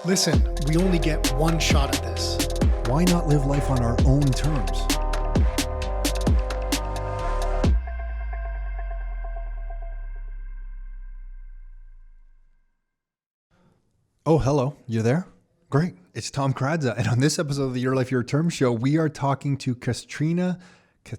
Listen, we only get one shot at this. Why not live life on our own terms? Oh, hello. You there? Great. It's Tom Kradza. And on this episode of the Your Life, Your Terms show, we are talking to Katrina. How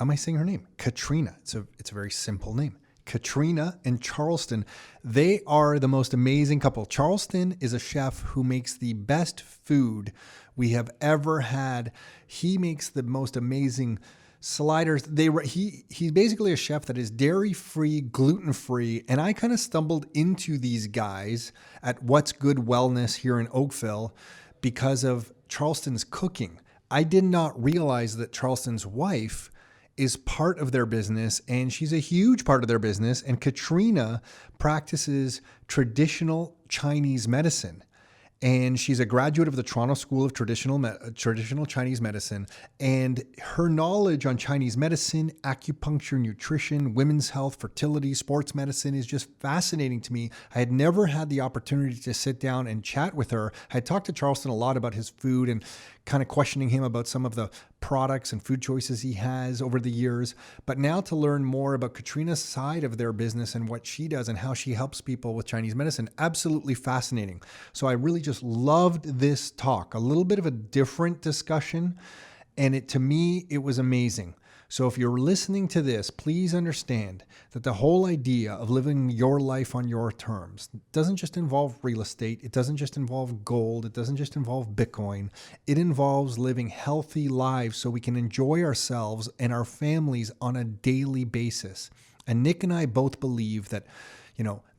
am I saying her name? Katrina. It's a very simple name. Katrina and Charleson. They are the most amazing couple. Charleson is a chef who makes the best food we have ever had. He makes the most amazing sliders. He's basically a chef that is dairy-free, gluten-free, and I kind of stumbled into these guys at What's Good Wellness here in Oakville because of Charleston's cooking. I did not realize that Charleston's wife is part of their business, and she's a huge part of their business, and Katrina practices traditional Chinese medicine. And she's a graduate of the Toronto School of Traditional Chinese Medicine. And her knowledge on Chinese medicine, acupuncture, nutrition, women's health, fertility, sports medicine is just fascinating to me. I had never had the opportunity to sit down and chat with her. I had talked to Charleson a lot about his food and kind of questioning him about some of the products and food choices he has over the years. But now to learn more about Katrina's side of their business and what she does and how she helps people with Chinese medicine, absolutely fascinating. So I really just loved this talk, a little bit of a different discussion. And to me, it was amazing. So if you're listening to this, please understand that the whole idea of living your life on your terms doesn't just involve real estate. It doesn't just involve gold. It doesn't just involve Bitcoin. It involves living healthy lives so we can enjoy ourselves and our families on a daily basis. And Nick and I both believe that,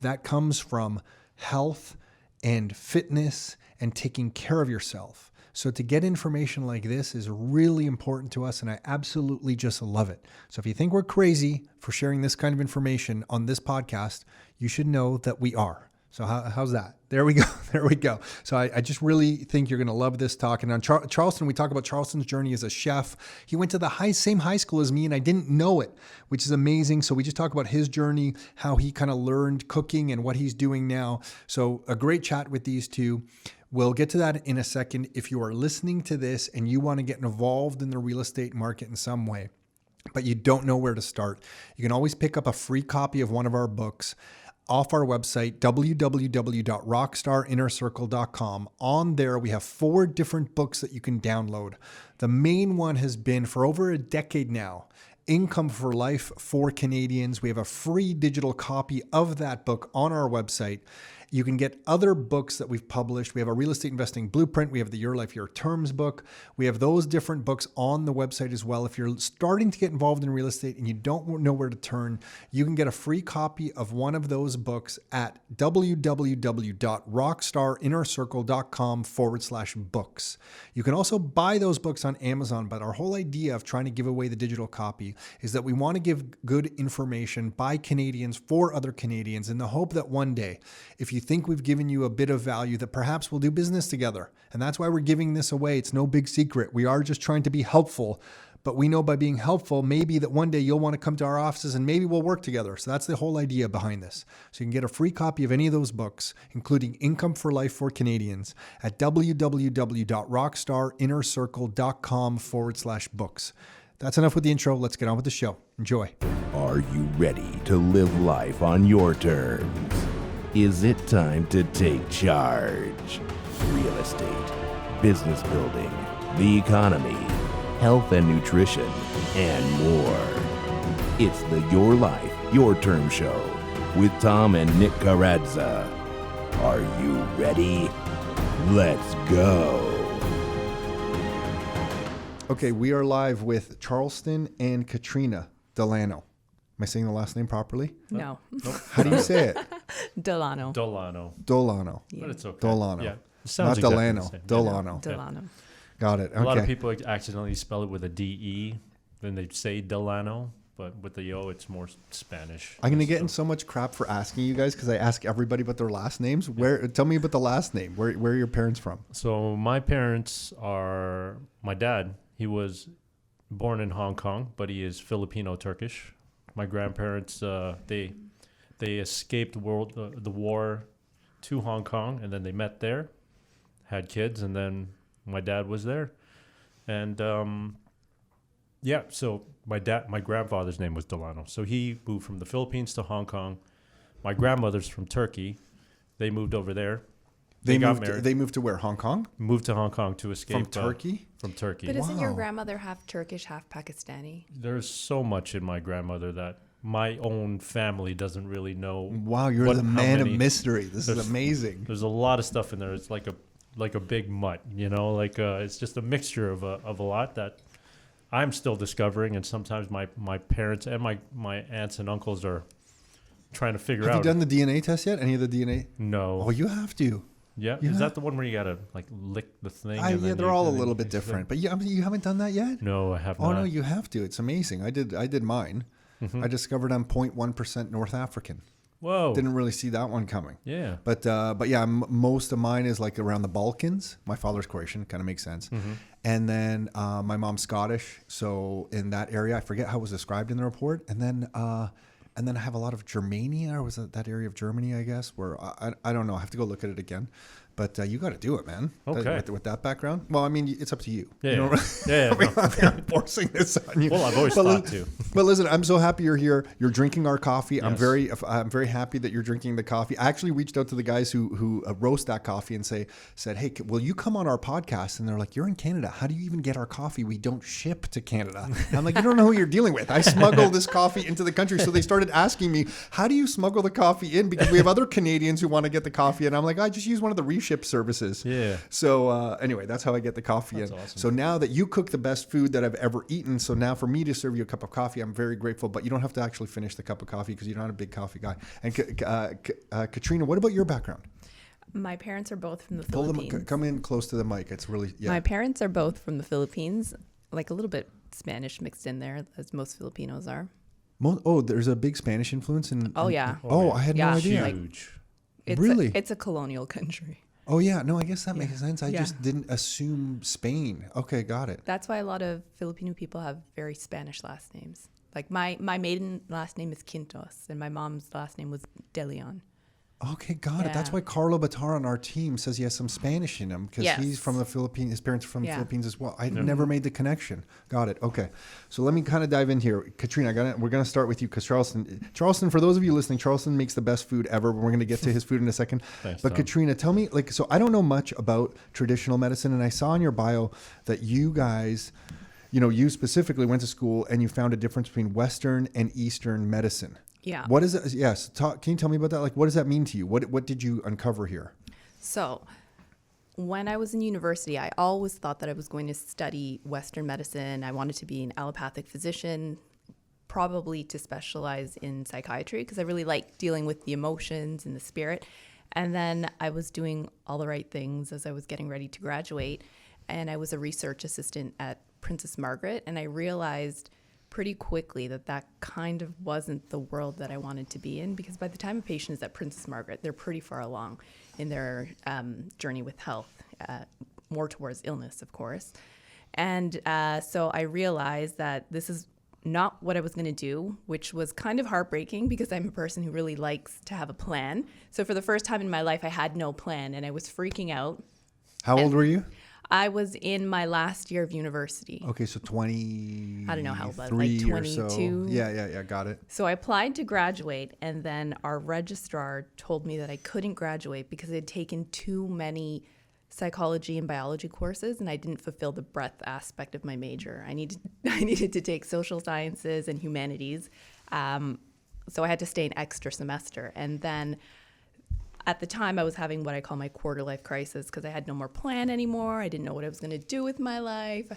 that comes from health and fitness and taking care of yourself. So to get information like this is really important to us, and I absolutely just love it. So if you think we're crazy for sharing this kind of information on this podcast, you should know that we are. So how's that? There we go. There we go. So I just really think you're going to love this talk. And on Charleson, we talk about Charleson's journey as a chef. He went to the same high school as me, and I didn't know it, which is amazing. So we just talk about his journey, how he kind of learned cooking and what he's doing now. So a great chat with these two. We'll get to that in a second. If you are listening to this and you want to get involved in the real estate market in some way, but you don't know where to start, you can always pick up a free copy of one of our books off our website, www.rockstarinnercircle.com. On there, we have 4 different books that you can download. The main one has been for over a decade now, Income for Life for Canadians. We have a free digital copy of that book on our website. You can get other books that we've published. We have a real estate investing blueprint. We have the Your Life, Your Terms book. We have those different books on the website as well. If you're starting to get involved in real estate and you don't know where to turn, you can get a free copy of one of those books at www.rockstarinnercircle.com/books. You can also buy those books on Amazon, but our whole idea of trying to give away the digital copy is that we want to give good information by Canadians for other Canadians in the hope that one day, if you think we've given you a bit of value, that perhaps we'll do business together. And that's why we're giving this away. It's no big secret. We are just trying to be helpful, but we know by being helpful, maybe that one day you'll want to come to our offices and maybe we'll work together. So that's the whole idea behind this. So you can get a free copy of any of those books, including Income for Life for Canadians, at www.rockstarinnercircle.com/books. That's enough with the intro. Let's get on with the show. Enjoy. Are you ready to live life on your terms? Is it time to take charge? Real estate, business building, the economy, health and nutrition, and more. It's the Your Life, Your Term show with Tom and Nick Kradza. Are you ready? Let's go. Okay, we are live with Charleson and Katrina Delano. Am I saying the last name properly? No. Nope. How do you say it? Delano. Dolano. Dolano. Yeah. But it's okay. Dolano. Yeah. It Not sounds exactly Delano. the same. Delano. Delano. Got it. Okay. A lot of people accidentally spell it with a D-E, then they say Delano, but with the O, it's more Spanish. I'm going to get in so much crap for asking you guys because I ask everybody about their last names. Tell me about the last name. Where are your parents from? So my parents are, my dad, he was born in Hong Kong, but he is Filipino-Turkish. My grandparents, they escaped the war to Hong Kong, and then they met there. had kids, and then my dad was there. And so my grandfather's name was Delano. So he moved from the Philippines to Hong Kong. My grandmother's from Turkey. They moved over there. They got married. They moved to where? Hong Kong? Moved to Hong Kong to escape. From Turkey? From Turkey. But isn't your Wow. grandmother half Turkish, half Pakistani? There's so much in my grandmother that my own family doesn't really know. Wow, you're the how man of many- mystery. This is there's- amazing. There's a lot of stuff in there. It's like a big mutt, it's just a mixture of a lot that I'm still discovering, and sometimes my parents and my aunts and uncles are trying to figure Have out. you done the DNA test yet? Any of the DNA? No. Oh, you have to. Yeah. Yeah. Is that the one where you gotta like lick the thing? and Yeah, then they're you- all a and then little you bit say- different. But you haven't done that yet? No, I have Oh not. no, you have to. It's amazing. I did mine. Mm-hmm. I discovered I'm 0.1% North African. Whoa. Didn't really see that one coming. Yeah. But yeah, most of mine is like around the Balkans. My father's Croatian, kind of makes sense. Mm-hmm. And then my mom's Scottish, so in that area, I forget how it was described in the report. And then I have a lot of Germania, or was it that area of Germany? I guess where I don't know. I have to go look at it again. But you got to do it, man. Okay. With that background. Well, I mean, it's up to you. Yeah. You know, Yeah. I mean, No. I'm forcing this on you. Well, I've always But thought to. But listen, I'm so happy you're here. You're drinking our coffee. I'm Yes. very happy that you're drinking the coffee. I actually reached out to the guys who roast that coffee and said, hey, will you come on our podcast? And they're like, you're in Canada. How do you even get our coffee? We don't ship to Canada. And I'm like, you don't know who you're dealing with. I smuggle this coffee into the country. So they started asking me, how do you smuggle the coffee in? Because we have other Canadians who want to get the coffee. And I'm like, I just use one of the reship services. Yeah. So anyway, that's how I get the coffee That's in. awesome. So now that you cook the best food that I've ever eaten, so now for me to serve you a cup of coffee, I'm very grateful. But you don't have to actually finish the cup of coffee because you're not a big coffee guy. And Katrina, what about your background? My parents are both from the Pull Philippines. them, come in close to the mic. It's really My parents are both from the Philippines, like a little bit Spanish mixed in there, as most Filipinos are. There's a big Spanish influence in. Oh, yeah. Oh, I had no Yeah. idea. Huge. Really? It's a colonial country. Oh yeah, no, I guess that makes sense. I Yeah. just didn't assume Spain. Okay, got it. That's why a lot of Filipino people have very Spanish last names. Like my maiden last name is Quintos, and my mom's last name was De Leon. Okay, got it. That's Yeah. why Carlo Batar on our team says he has some Spanish in him because he's Yes. from the Philippines. His parents are from the Yeah. Philippines as well. I never made the connection. Got it. Okay, so let me kind of dive in here. Katrina, we're gonna start with you because Charleson, for those of you listening, Charleson makes the best food ever. We're gonna get to his food in a second. Thanks, But Tom. Katrina, tell me, so I don't know much about traditional medicine, and I saw in your bio that you guys, you specifically went to school and you found a difference between Western and Eastern medicine. Yeah. What is it? Yes. Can you tell me about that? Like, what does that mean to you? What did you uncover here? So, when I was in university, I always thought that I was going to study Western medicine. I wanted to be an allopathic physician, probably to specialize in psychiatry because I really like dealing with the emotions and the spirit. And then I was doing all the right things as I was getting ready to graduate. And I was a research assistant at Princess Margaret. And I realized pretty quickly that kind of wasn't the world that I wanted to be in, because by the time a patient is at Princess Margaret, they're pretty far along in their journey with health, more towards illness, of course. And so I realized that this is not what I was going to do, which was kind of heartbreaking because I'm a person who really likes to have a plan. So for the first time in my life, I had no plan and I was freaking out. How old were you? I was in my last year of university. Okay, so 20. I don't know how old, like 22. 22. Yeah, got it. So I applied to graduate, and then our registrar told me that I couldn't graduate because I had taken too many psychology and biology courses, and I didn't fulfill the breadth aspect of my major. I needed to take social sciences and humanities, so I had to stay an extra semester. And then at the time, I was having what I call my quarter life crisis because I had no more plan anymore. I didn't know what I was going to do with my life.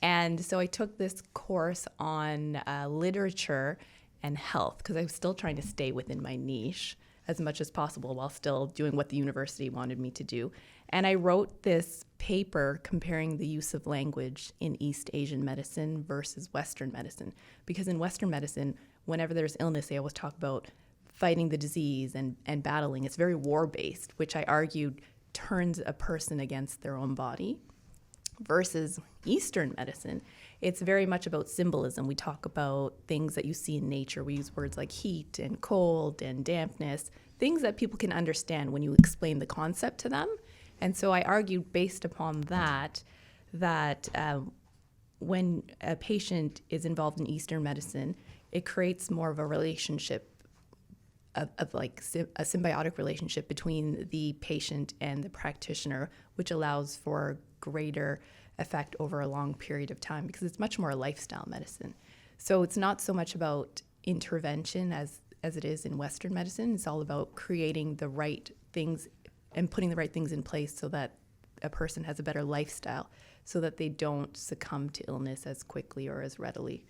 And so I took this course on literature and health because I was still trying to stay within my niche as much as possible while still doing what the university wanted me to do. And I wrote this paper comparing the use of language in East Asian medicine versus Western medicine. Because in Western medicine, whenever there's illness, they always talk about fighting the disease and battling. It's very war-based, which I argued turns a person against their own body. Versus Eastern medicine, it's very much about symbolism. We talk about things that you see in nature. We use words like heat and cold and dampness, things that people can understand when you explain the concept to them. And so I argued based upon that, when a patient is involved in Eastern medicine, it creates more of a relationship of like a symbiotic relationship between the patient and the practitioner, which allows for greater effect over a long period of time because it's much more a lifestyle medicine. So it's not so much about intervention as it is in Western medicine. It's all about creating the right things and putting the right things in place so that a person has a better lifestyle so that they don't succumb to illness as quickly or as readily.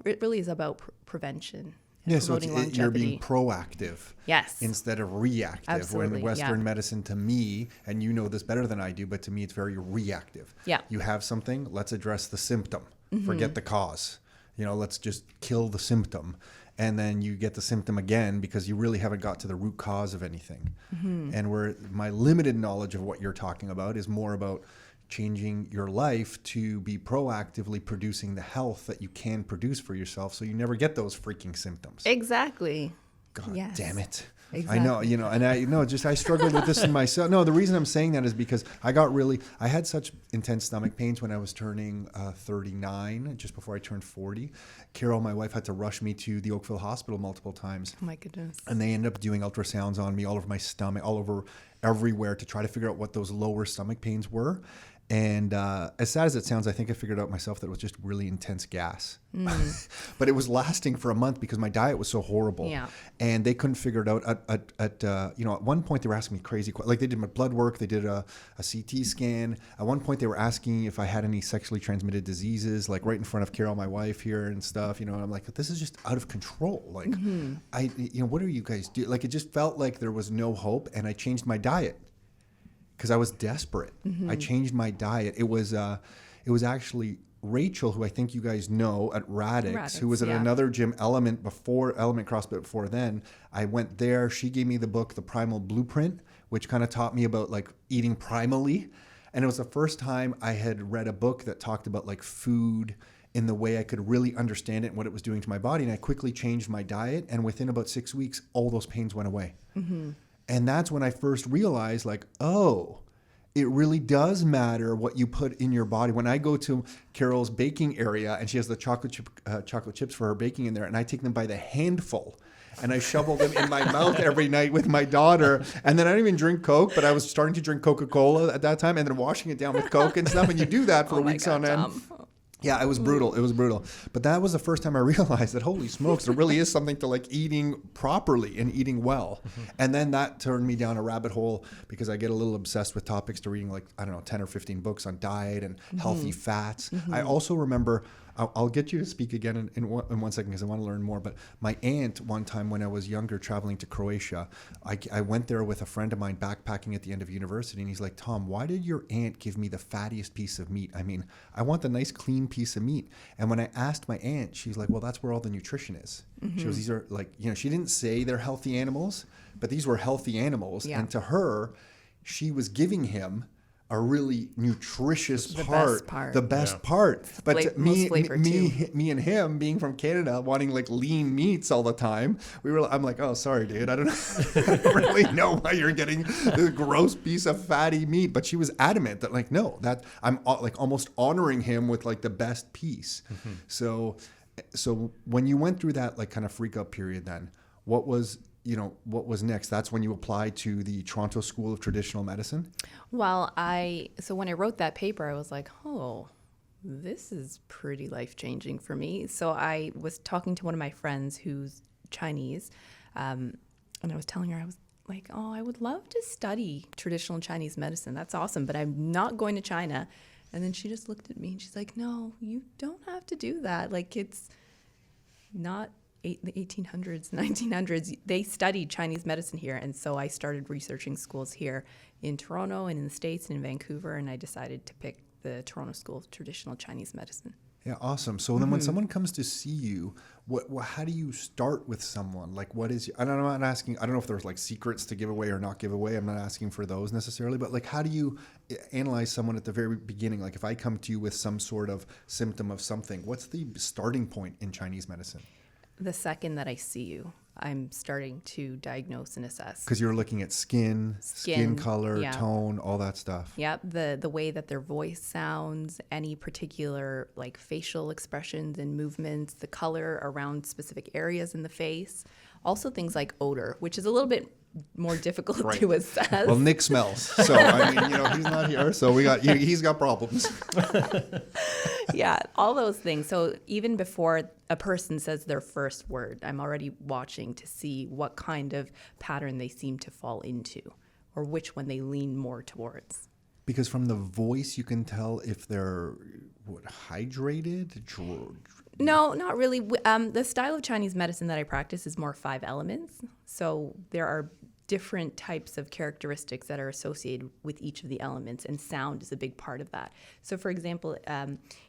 It really is about prevention. Yeah, so promoting you're being longevity. proactive Yes. instead of reactive. Absolutely, When Western yeah. medicine, to me, and you know this better than I do, but to me it's very reactive. Yeah. You have something, let's address the symptom. Forget the cause. Let's just kill the symptom. And then you get the symptom again because you really haven't got to the root cause of anything. And where my limited knowledge of what you're talking about is more about changing your life to be proactively producing the health that you can produce for yourself so you never get those freaking symptoms. Exactly. God Yes. damn it. Exactly. I know, and I struggled with this in myself. No, the reason I'm saying that is because I had such intense stomach pains when I was turning 39, just before I turned 40. Carol, my wife, had to rush me to the Oakville Hospital multiple times. Oh my goodness. And they ended up doing ultrasounds on me all over my stomach, all over everywhere to try to figure out what those lower stomach pains were. And as sad as it sounds, I think I figured out myself that it was just really intense gas. But it was lasting for a month because my diet was so horrible. Yeah. And they couldn't figure it out. At one point they were asking me crazy questions. Like they did my blood work, they did a CT scan. At one point they were asking if I had any sexually transmitted diseases, like right in front of Carol, my wife here and stuff. And I'm like, this is just out of control. Like, what are you guys doing? Like, it just felt like there was no hope. And I changed my diet. Because I was desperate. I changed my diet. It was actually Rachel, who I think you guys know at Radix, who was at another gym, Element CrossFit before then. I went there. She gave me the book, The Primal Blueprint, which kind of taught me about like eating primally. And it was the first time I had read a book that talked about like food in the way I could really understand it and what it was doing to my body. And I quickly changed my diet. And within about 6 weeks, all those pains went away. And that's when I first realized, like, oh, it really does matter what you put in your body. When I go to Carol's baking area and she has the chocolate chips for her baking in there, and I take them by the handful and I shovel them in my mouth every night with my daughter. And then I don't even drink Coke, but I was starting to drink Coca-Cola at that time and then washing it down with Coke and stuff. And you do that for weeks on end. Yeah, it was brutal. It was brutal. But that was the first time I realized that, holy smokes, there really is something to like eating properly and eating well. And then that turned me down a rabbit hole because I get a little obsessed with topics to reading like, 10 or 15 books on diet and healthy fats. I also remember, I'll get you to speak again in 1 second because I want to learn more. But my aunt, one time when I was younger, traveling to Croatia, I went there with a friend of mine backpacking at the end of university. And he's like, Tom, why did your aunt give me the fattiest piece of meat? I mean, I want the nice, clean piece of meat. And when I asked my aunt, she's like, well, that's where all the nutrition is. She goes, these are like, she didn't say they're healthy animals, but these were healthy animals. Yeah. And to her, she was giving him a really nutritious The part, best part. the best part. But to most flavor, me and him being from Canada, wanting like lean meats all the time, I'm like, oh, sorry, dude, I don't really know why you're getting this gross piece of fatty meat. But she was adamant that like, no, that I'm like almost honoring him with like the best piece. So when you went through that like kind of freak out period, then what was next? That's when you applied to the Toronto School of Traditional Medicine? Well, so when I wrote that paper, I was like, oh, this is pretty life-changing for me. So I was talking to one of my friends who's Chinese, and I was telling her, I was like, oh, I would love to study traditional Chinese medicine. That's awesome, but I'm not going to China. And then she just looked at me and she's like, no, you don't have to do that. Like, it's not the 1800s, 1900s, they studied Chinese medicine here. And so I started researching schools here in Toronto and in the States and in Vancouver. And I decided to pick the Toronto School of Traditional Chinese Medicine. Yeah, awesome. So then when someone comes to see you, how do you start with someone? Like, what is, and I'm not asking, I don't know if there's like secrets to give away or not give away. I'm not asking for those necessarily, but like, how do you analyze someone at the very beginning? Like if I come to you with some sort of symptom of something, what's the starting point in Chinese medicine? The second that I see you, I'm starting to diagnose and assess. Because you're looking at skin color, yeah. tone, all that stuff. Yep, the way that their voice sounds, any particular like facial expressions and movements, the color around specific areas in the face. Also things like odor, which is a little bit more difficult Right. to assess. Well, Nick smells. So, I mean, he's not here. So he's got problems. Yeah, all those things. So even before a person says their first word, I'm already watching to see what kind of pattern they seem to fall into or which one they lean more towards. Because from the voice, you can tell if they're hydrated. No, not really. The style of Chinese medicine that I practice is more 5 elements. So there are different types of characteristics that are associated with each of the elements, and sound is a big part of that. So for example,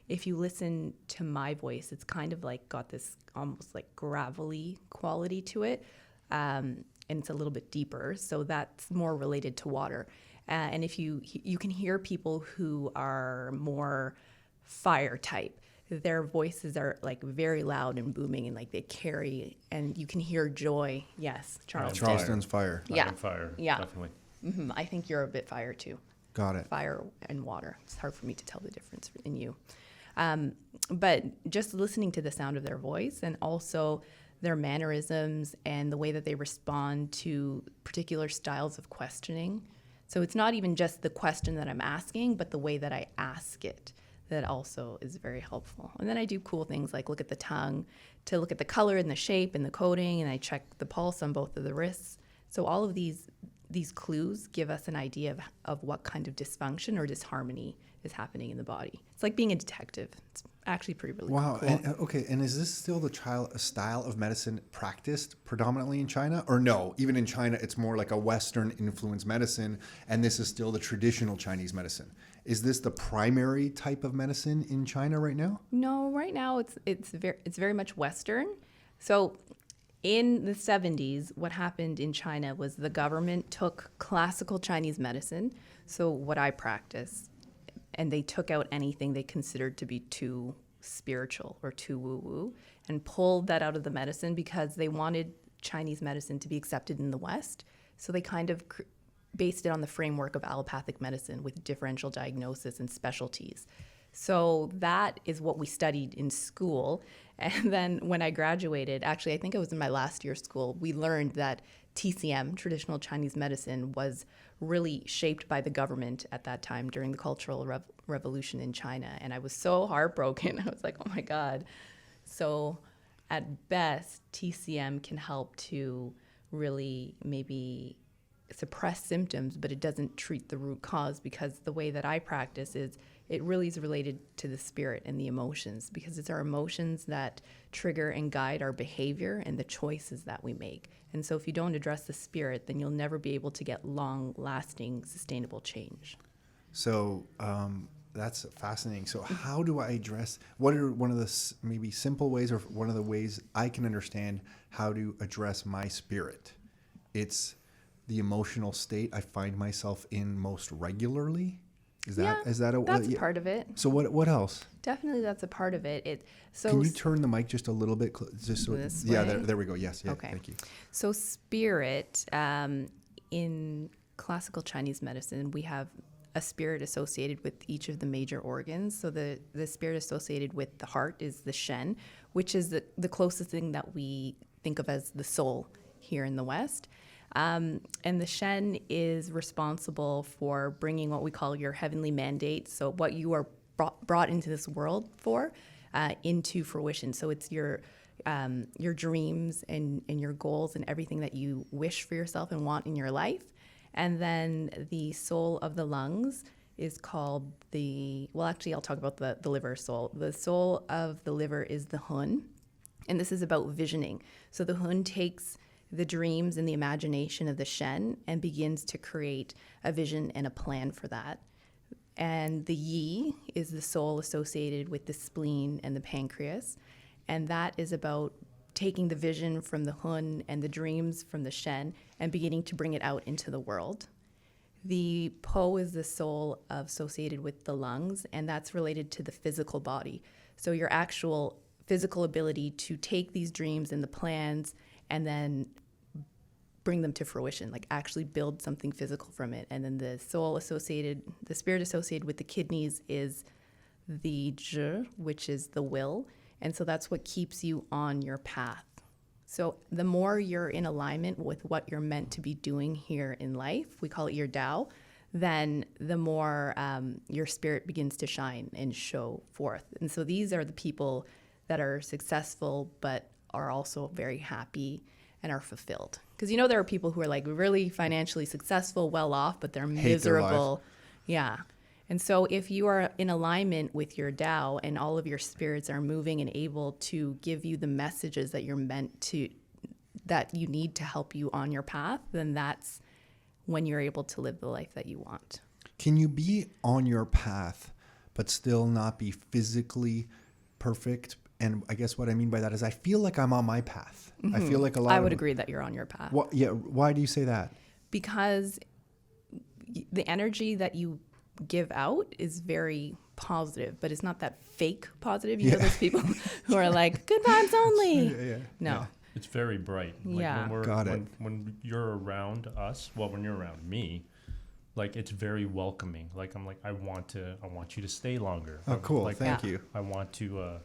if you listen to my voice, it's kind of like got this almost like gravelly quality to it, and it's a little bit deeper. So that's more related to water. And if you can hear people who are more fire type, their voices are like very loud and booming and like they carry, and you can hear joy. Yes, Charleson. Charleston's fire. Yeah. I'm fire. Yeah. Definitely. I think you're a bit fire too. Got it. Fire and water. It's hard for me to tell the difference in you. But just listening to the sound of their voice and also their mannerisms and the way that they respond to particular styles of questioning. So it's not even just the question that I'm asking, but the way that I ask it. That also is very helpful. And then I do cool things like look at the tongue to look at the color and the shape and the coating, and I check the pulse on both of the wrists. So all of these clues give us an idea of what kind of dysfunction or disharmony is happening in the body. It's like being a detective. It's actually pretty really Wow. cool. And, okay. And is this still the style of medicine practiced predominantly in China? Or no, even in China, it's more like a Western influenced medicine, and this is still the traditional Chinese medicine. Is this the primary type of medicine in China right now? No, right now it's very much Western. So in the 70s, what happened in China was the government took classical Chinese medicine, so what I practice, and they took out anything they considered to be too spiritual or too woo-woo and pulled that out of the medicine because they wanted Chinese medicine to be accepted in the West. So they kind of based it on the framework of allopathic medicine with differential diagnosis and specialties. So that is what we studied in school. And then when I graduated, actually, I think it was in my last year of school, we learned that TCM, traditional Chinese medicine, was really shaped by the government at that time during the Cultural Revolution in China. And I was so heartbroken. I was like, oh my God. So at best, TCM can help to really maybe suppress symptoms, but it doesn't treat the root cause, because the way that I practice is it really is related to the spirit and the emotions, because it's our emotions that trigger and guide our behavior and the choices that we make. And so if you don't address the spirit, then you'll never be able to get long-lasting, sustainable change. So that's fascinating. So how do I address, what are one of the maybe simple ways or one of the ways I can understand how to address my spirit? It's the emotional state I find myself in most regularly. Is that that's part of it. So what else? Definitely, that's a part of it. Can you turn the mic just a little bit? Just so This yeah, way? there we go. Yes, yeah, Okay. thank you. So spirit, in classical Chinese medicine, we have a spirit associated with each of the major organs. So the spirit associated with the heart is the Shen, which is the closest thing that we think of as the soul here in the West. And the Shen is responsible for bringing what we call your heavenly mandate, so what you are brought into this world for, into fruition. So it's your dreams and your goals and everything that you wish for yourself and want in your life. And then the soul of the lungs is called actually I'll talk about the liver soul. The soul of the liver is the Hun, and this is about visioning. So the Hun takes the dreams and the imagination of the Shen and begins to create a vision and a plan for that. And the Yi is the soul associated with the spleen and the pancreas. And that is about taking the vision from the Hun and the dreams from the Shen and beginning to bring it out into the world. The Po is the soul associated with the lungs, and that's related to the physical body. So your actual physical ability to take these dreams and the plans and then bring them to fruition, like actually build something physical from it. And then the spirit associated with the kidneys is the zhi, which is the will. And so that's what keeps you on your path. So the more you're in alignment with what you're meant to be doing here in life, we call it your Tao, then the more your spirit begins to shine and show forth. And so these are the people that are successful, but are also very happy and are fulfilled. Because there are people who are like really financially successful, well off, but they're Hate their life. miserable. Yeah. And so if you are in alignment with your Tao and all of your spirits are moving and able to give you the messages that you're meant to, that you need to help you on your path, then that's when you're able to live the life that you want. Can you be on your path, but still not be physically perfect? And I guess what I mean by that is I feel like I'm on my path. I feel like I would agree that you're on your path. Why do you say that? Because the energy that you give out is very positive, but it's not that fake positive. You know those people who are like, good vibes only. No. It's very bright. Like Yeah. when you're around us, when you're around me, like it's very welcoming. Like I'm like, I want you to stay longer. Oh, cool. Like, Thank you. I want to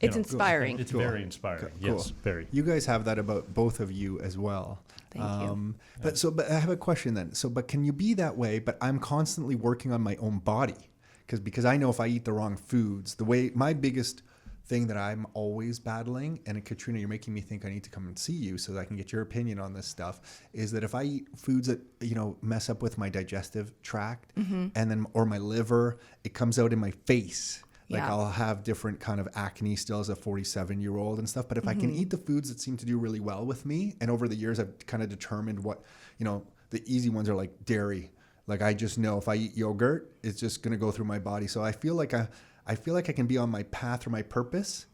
It's inspiring. It's Cool. very inspiring. Cool. Yes, very. You guys have that about both of you as well. Thank you. But I have a question then. But can you be that way? But I'm constantly working on my own body because I know if I eat the wrong foods, my biggest thing that I'm always battling, and Katrina, you're making me think I need to come and see you so that I can get your opinion on this stuff, is that if I eat foods that mess up with my digestive tract and then or my liver, it comes out in my face. Like I'll have different kind of acne still as a 47-year-old and stuff. But if I can eat the foods that seem to do really well with me, and over the years I've kind of determined what, the easy ones are like dairy. Like I just know if I eat yogurt, it's just going to go through my body. So I feel like I can be on my path or my purpose,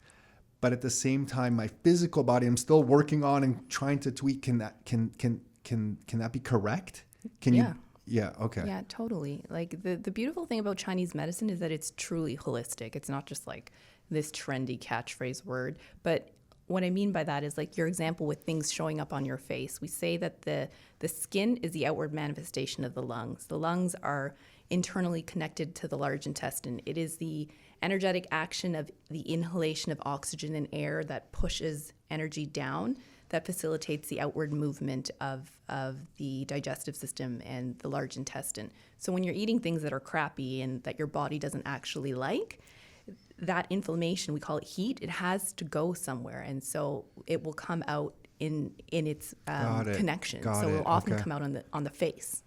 but at the same time, my physical body, I'm still working on and trying to tweak. Can that be correct? Can you? Yeah. Okay. Yeah, totally. Like the beautiful thing about Chinese medicine is that it's truly holistic. It's not just like this trendy catchphrase word. But what I mean by that is like your example with things showing up on your face. We say that the skin is the outward manifestation of the lungs. The lungs are internally connected to the large intestine. It is the energetic action of the inhalation of oxygen and air that pushes energy down, that facilitates the outward movement of the digestive system and the large intestine. So when you're eating things that are crappy and that your body doesn't actually like, that inflammation, we call it heat, it has to go somewhere. And so it will come out in its connection. So it will often come out on the face.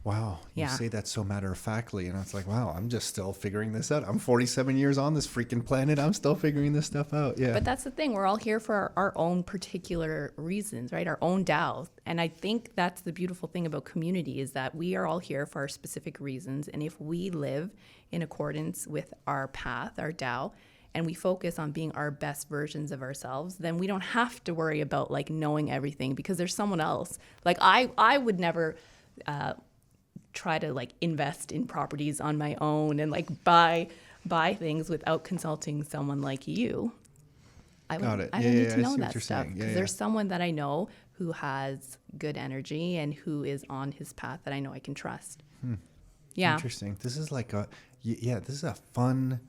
Wow. You Yeah. say that so matter-of-factly, and it's like, wow, I'm just still figuring this out. I'm 47 years on this freaking planet. I'm still figuring this stuff out. Yeah. But that's the thing. We're all here for our own particular reasons, right? Our own Tao. And I think that's the beautiful thing about community is that we are all here for our specific reasons. And if we live in accordance with our path, our Tao, and we focus on being our best versions of ourselves, then we don't have to worry about like knowing everything because there's someone else. Like I would never try to like invest in properties on my own and like buy things without consulting someone like you. I don't need to know that stuff because there's someone that I know who has good energy and who is on his path that I know I can trust. Yeah. Interesting. This is like this is a fun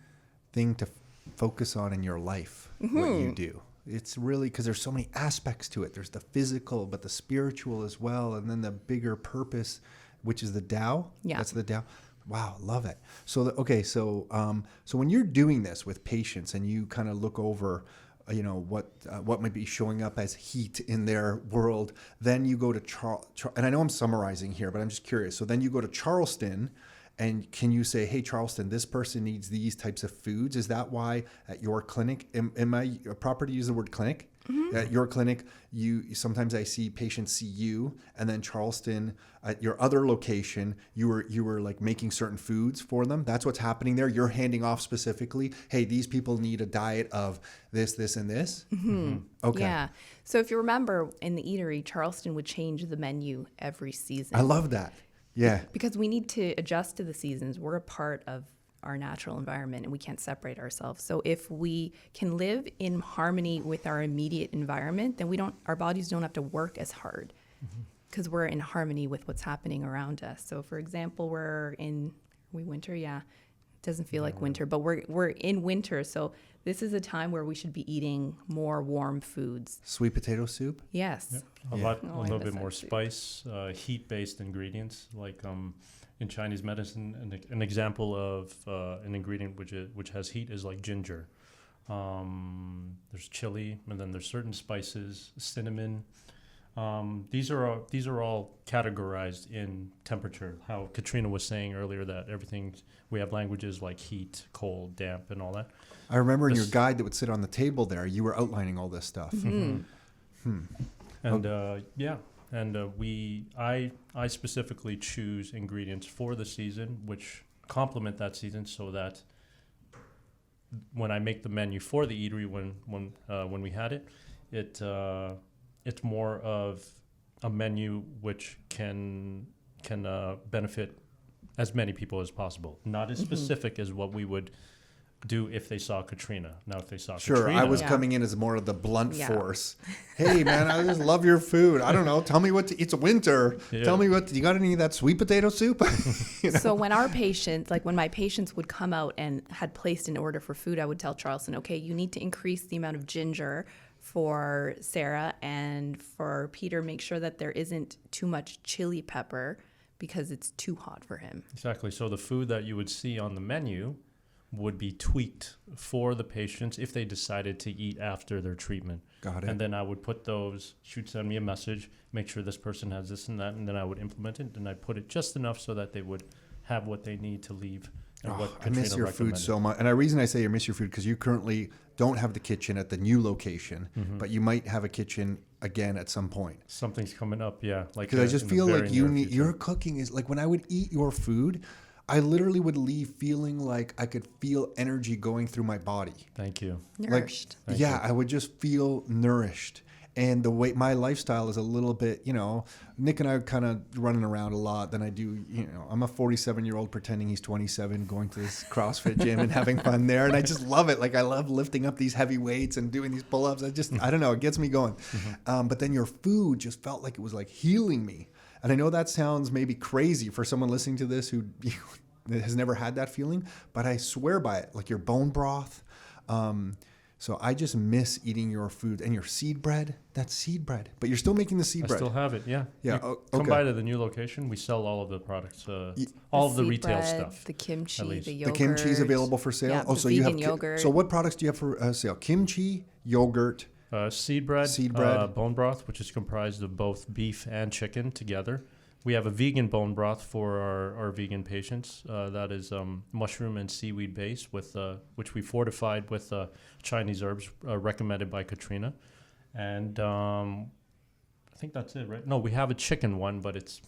thing to focus on in your life, what you do. It's really because there's so many aspects to it. There's the physical, but the spiritual as well. And then the bigger purpose, which is the Tao. Yeah. That's the Tao. Wow, love it. So, so when you're doing this with patients and you kind of look over, what might be showing up as heat in their world, then you go to and I know I'm summarizing here, but I'm just curious. So then you go to Charleson, and can you say, hey, Charleson, this person needs these types of foods? Is that why at your clinic, am I proper to use the word clinic? Mm-hmm. At your clinic, sometimes I see patients see you, and then Charleson at your other location, you were like making certain foods for them. That's what's happening there. You're handing off specifically, hey, these people need a diet of this, this, and this. Mm-hmm. Okay. Yeah. So if you remember in the eatery, Charleson would change the menu every season. I love that. Yeah. Because we need to adjust to the seasons. We're a part of our natural environment, and we can't separate ourselves. So if we can live in harmony with our immediate environment, then our bodies don't have to work as hard because we're in harmony with what's happening around us. So for example, we're in winter, yeah. It doesn't feel like winter, but we're in winter. So this is a time where we should be eating more warm foods. Sweet potato soup? Yes. A Oh, little I bit miss more that soup. spice, heat-based ingredients, like in Chinese medicine, an example of an ingredient which has heat is like ginger. There's chili, and then there's certain spices, cinnamon. These are all categorized in temperature. How Katrina was saying earlier that we have languages like heat, cold, damp, and all that. I remember in your guide that would sit on the table there, you were outlining all this stuff. And I specifically choose ingredients for the season which complement that season, so that when I make the menu for the eatery, when we had it, it's more of a menu which can benefit as many people as possible. Not as specific as what we would do if they saw Katrina. Now, if they saw Katrina, I was Yeah. coming in as more of the blunt Yeah. force. Hey, man, I just love your food. I don't know. Tell me what to, it's winter. Yeah. Tell me you got any of that sweet potato soup? So when when my patients would come out and had placed an order for food, I would tell Charleson, okay, you need to increase the amount of ginger for Sarah, and for Peter, make sure that there isn't too much chili pepper because it's too hot for him. exactly. So the food that you would see on the menu would be tweaked for the patients if they decided to eat after their treatment. Got it. And then I would put those, she'd send me a message, make sure this person has this and that, and then I would implement it, and I'd put it just enough so that they would have what they need to leave. And what I miss Katrina your food recommended. so much. And the reason I say I miss your food because you currently don't have the kitchen at the new location, but you might have a kitchen again at some point. Something's coming up, yeah. Like Because I just in the feel very like near your future. cooking is like when I would eat your food, I literally would leave feeling like I could feel energy going through my body. Thank you. Nourished. Like, yeah, I would just feel nourished. And the way my lifestyle is a little bit, Nick and I are kind of running around a lot than I do, I'm a 47-year-old pretending he's 27, going to this CrossFit gym and having fun there. And I just love it. Like, I love lifting up these heavy weights and doing these pull-ups. I don't know, it gets me going. But then your food just felt like it was like healing me. And I know that sounds maybe crazy for someone listening to this who has never had that feeling, but I swear by it, like your bone broth. So I just miss eating your food and your seed bread. That's seed bread, but you're still making the seed I bread. still have it, yeah. Yeah, You okay. Come by to the new location. We sell all of the products, all of the seed retail bread, stuff. the kimchi, at least. the The yogurt. kimchi is available for sale. Yeah, the so you have vegan yogurt. So what products do you have for sale? Kimchi, yogurt. Seed Seed bread, bread. bone broth, which is comprised of both beef and chicken together. We have a vegan bone broth for our vegan patients. That is mushroom and seaweed based, with which we fortified with Chinese herbs recommended by Katrina. And I think that's it, right? No, we have a chicken one, but it's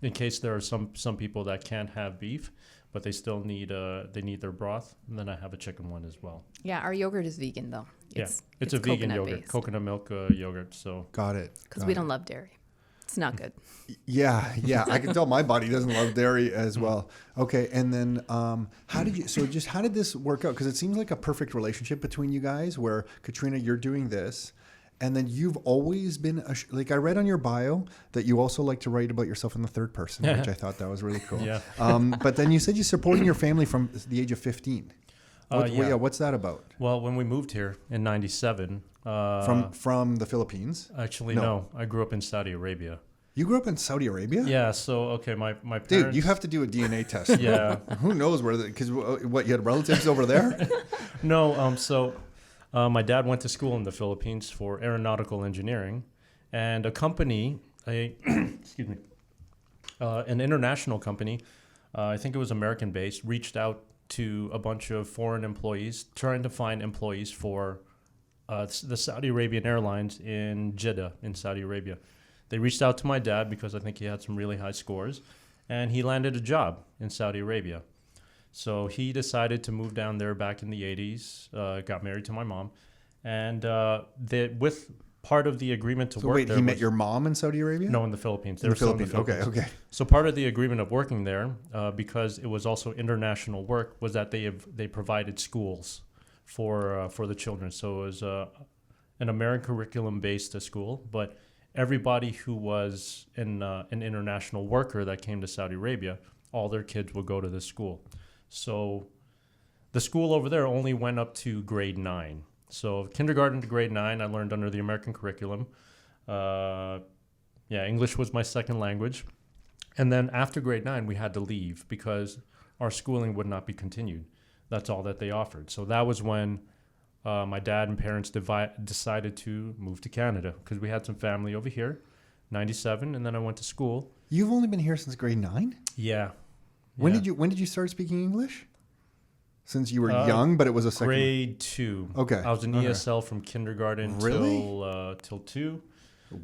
in case there are some people that can't have beef, but they still need their broth. And then I have a chicken one as well. Yeah, our yogurt is vegan though. It's a vegan yogurt, based. coconut milk yogurt. So Got it. Because we don't love dairy. It's not good. Yeah. I can tell my body doesn't love dairy as well. Okay, and then how did this work out? Because it seems like a perfect relationship between you guys where, Katrina, you're doing this, and then you've always been, like I read on your bio that you also like to write about yourself in the third person, which I thought that was really cool. Yeah. But then you said you're supporting your family from the age of 15. Yeah. What's that about? Well, when we moved here in '97, From the Philippines? actually No. no, I grew up in Saudi Arabia. You grew up in Saudi Arabia? Yeah, so okay, my parents. Dude, you have to do a DNA test. Yeah, Who knows where? Because what, you had relatives over there? no. So my dad went to school in the Philippines for aeronautical engineering, and a company, excuse me, an international company, I think it was American based, reached out to a bunch of foreign employees trying to find employees for the Saudi Arabian Airlines in Jeddah in Saudi Arabia. They reached out to my dad because I think he had some really high scores, and he landed a job in Saudi Arabia. So he decided to move down there back in the 80s, got married to my mom, and with part of the agreement to So work wait, there he met was- your mom in Saudi Arabia? No, in the Philippines. They In were the still Philippines. in the Philippines. Okay. So part of the agreement of working there, because it was also international work, was that they provided schools for the children. So it was an American curriculum based school, but everybody who was an international worker that came to Saudi Arabia, all their kids would go to this school. So the school over there only went up to grade 9. So kindergarten to grade 9, I learned under the American curriculum. English was my second language. And then after grade 9, we had to leave because our schooling would not be continued. That's all that they offered. So that was when my dad and parents decided to move to Canada because we had some family over here, 97, and then I went to school. You've only been here since grade 9? Yeah. When Yeah. did you start speaking English? Since you were young, but it was a second. Grade 2. Okay. I was in Okay. ESL from kindergarten Really? till 2.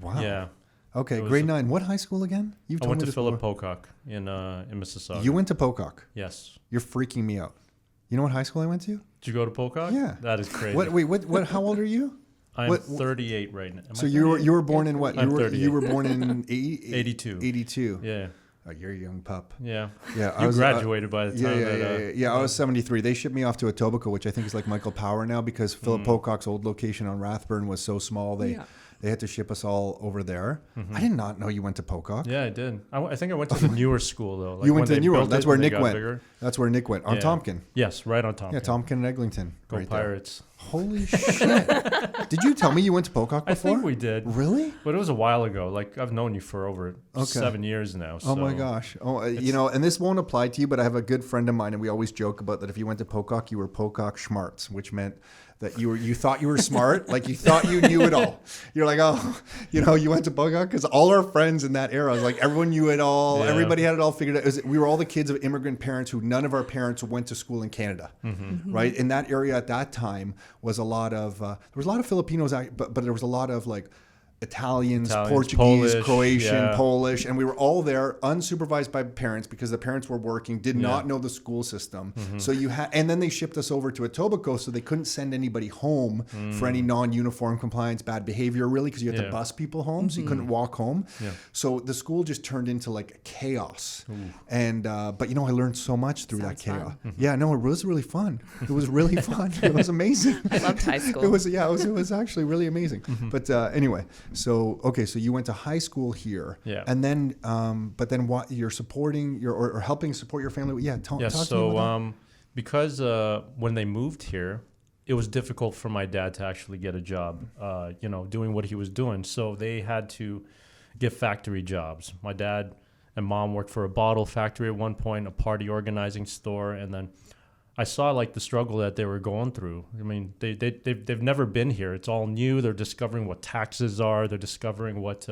Wow. Yeah. Okay, It was grade a- 9. What high school again? You've I told went me to this Philip before. Pocock in Mississauga. You went to Pocock. Yes. You're freaking me out. You know what high school I went to? Did you go to Pocock? Yeah. That is crazy. What how old are you? I'm what- 38 right now. Am So I you 38? were born in what? I'm You 38. were born in 82. 82. Yeah. Oh, you're a young pup. Yeah. Yeah, You graduated by the time Yeah, I was 73. They shipped me off to Etobicoke, which I think is like Michael Power now because Philip Pocock's old location on Rathburn was so small. They had to ship us all over there. I did not know you went to Pocock. Yeah, I did. I think I went to the newer school though. Like You went when to they New York. built That's it where and they Nick got went. bigger. That's where Nick went. On Yeah. Tompkin. Yes, right on Tompkin. Yeah, Tompkin and Eglinton. Go right there. Pirates. Holy shit. Did you tell me you went to Pocock before? I think we did. Really? But it was a while ago. Like I've known you for over Okay. 7 years now. Oh my so- gosh. Oh, and this won't apply to you, but I have a good friend of mine, and we always joke about that. If you went to Pocock, you were Pocock schmarts, which meant that you thought you were smart, like you thought you knew it all. You're like, oh, you went to Pocock because all our friends in that era, like everyone knew it all. Yeah. Everybody had it all figured out. We were all the kids of immigrant parents who none of our parents went to school in Canada, right? In that area at that time was a lot of there was a lot of Filipinos, but there was a lot of like Italians, Portuguese, Polish, Croatian, yeah. Polish, and we were all there unsupervised by parents because the parents were working, did not know the school system. So and then they shipped us over to Etobicoke, so they couldn't send anybody home for any non-uniform compliance, bad behavior, really, because you had to Yeah. bus people home, so you couldn't walk home. Yeah. So the school just turned into like chaos. And but I learned so much through that Sounds chaos. fun. Yeah, no, it was really fun. It was really fun. It was amazing. I loved high school. It was actually really amazing. But anyway, so you went to high school here, Yeah. and then but then what you're supporting or helping support your family? Yeah, talk Yes. to me So about because when they moved here, it was difficult for my dad to actually get a job, doing what he was doing. So they had to get factory jobs. My dad and mom worked for a bottle factory at one point, a party organizing store, and then I saw like the struggle that they were going through. I mean, they've never been here. It's all new. They're discovering what taxes are. They're discovering what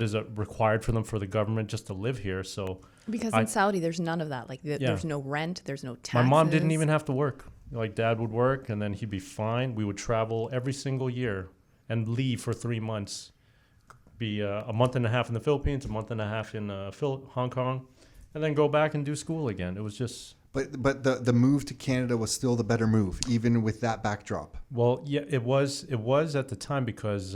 is required for them for the government just to live here. So Because in Saudi, there's none of that. Like, there's no rent, there's no taxes. my mom didn't even have to work. Like Dad would work and then he'd be fine. We would travel every single year and leave for 3 months. Be a month and a half in the Philippines, a month and a half in Hong Kong, and then go back and do school again. It was just... But the move to Canada was still the better move, even with that backdrop. Well, yeah, it was at the time because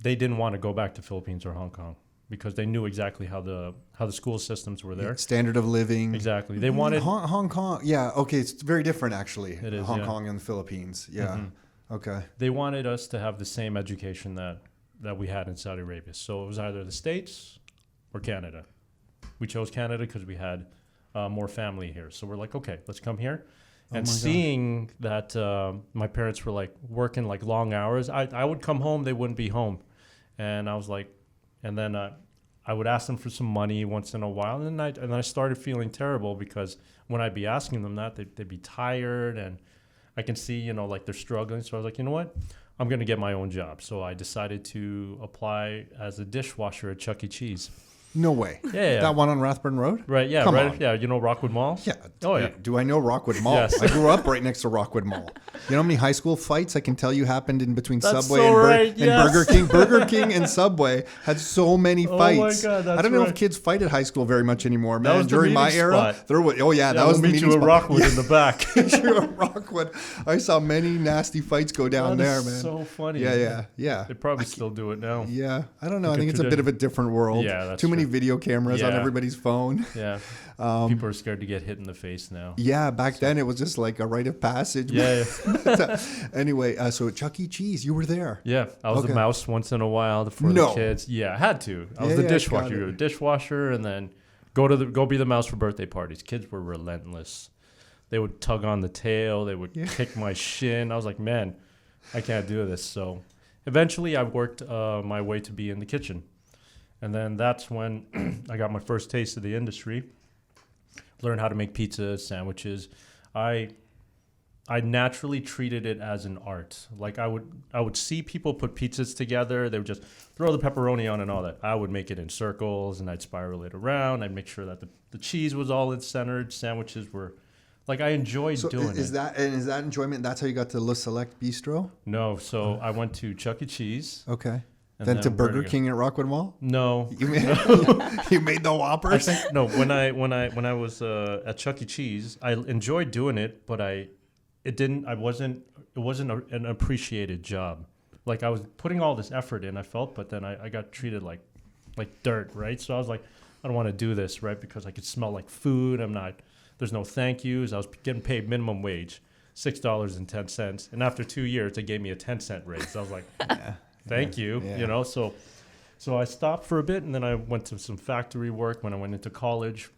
they didn't want to go back to Philippines or Hong Kong because they knew exactly how the school systems were there. Standard of living. Exactly. They wanted... Hong Kong. Yeah. Okay. It's very different, actually. It is, Hong yeah. Kong and the Philippines. Yeah. Okay. They wanted us to have the same education that we had in Saudi Arabia. So it was either the States or Canada. We chose Canada because we had more family here. So we're like, okay, let's come here. And seeing that my parents were like working like long hours, I would come home, they wouldn't be home. And I was like, and then I would ask them for some money once in a while. And then I started feeling terrible because when I'd be asking them that, they'd be tired and I can see, like they're struggling. So I was like, you know what? I'm going to get my own job. So I decided to apply as a dishwasher at Chuck E. Cheese. No way. Yeah. That one on Rathburn Road? Right, yeah, Come right. on. Yeah, you know Rockwood Mall? Yeah. Oh, yeah. Do I know Rockwood Mall? Yes. I grew up right next to Rockwood Mall. You know how many high school fights I can tell you happened in between That's Subway so and, right, and yes. Burger King? Burger King and Subway had so many Oh my fights. God, that's I don't know right. if kids fight at high school very much anymore, man. was the During my meeting era, spot. there was. Oh yeah, that we'll was the meet meeting you at spot. Rockwood in the back. You at Rockwood. I saw many nasty fights go down That there, is man. so funny. Yeah. They probably still do it now. Yeah, I don't know. I Like a think it's a bit of a different world. Yeah, that's Too many true. video cameras on Yeah. everybody's phone. Yeah. People are scared to get hit in the face now. Yeah, back then it was just like a rite of passage. Yeah. Anyway, so Chuck E. Cheese, you were there. Yeah, I was Okay. the mouse once in a while for No. the kids. Yeah, I had to. I was Yeah, the yeah, dishwasher. got You it. were the dishwasher, and then go be the mouse for birthday parties. Kids were relentless. They would tug on the tail. They would kick my shin. I was like, man, I can't do this. So eventually, I worked my way to be in the kitchen, and then that's when I got my first taste of the industry. Learned how to make pizza, sandwiches. I naturally treated it as an art. Like I would see people put pizzas together. They would just throw the pepperoni on and all that. I would make it in circles and I'd spiral it around. I'd make sure that the cheese was all in centered. Sandwiches were like I enjoyed So doing is it. that enjoyment? That's how you got to Le Select Bistro? No, so I went to Chuck E. Cheese. Okay. And Then to then where'd Burger I go? King at Rockwood Mall? No, You made, you made the I Whoppers? think no. When I was at Chuck E. Cheese, I enjoyed doing it, but it wasn't an appreciated job. Like I was putting all this effort in, I felt, but then I got treated like dirt, right? So I was like, I don't want to do this, right? Because I could smell like food. There's no thank yous. I was getting paid minimum wage, $6.10, and after 2 years, they gave me a 10-cent raise. I was like, thank you, Yeah. you know. So I stopped for a bit, and then I went to some factory work when I went into college.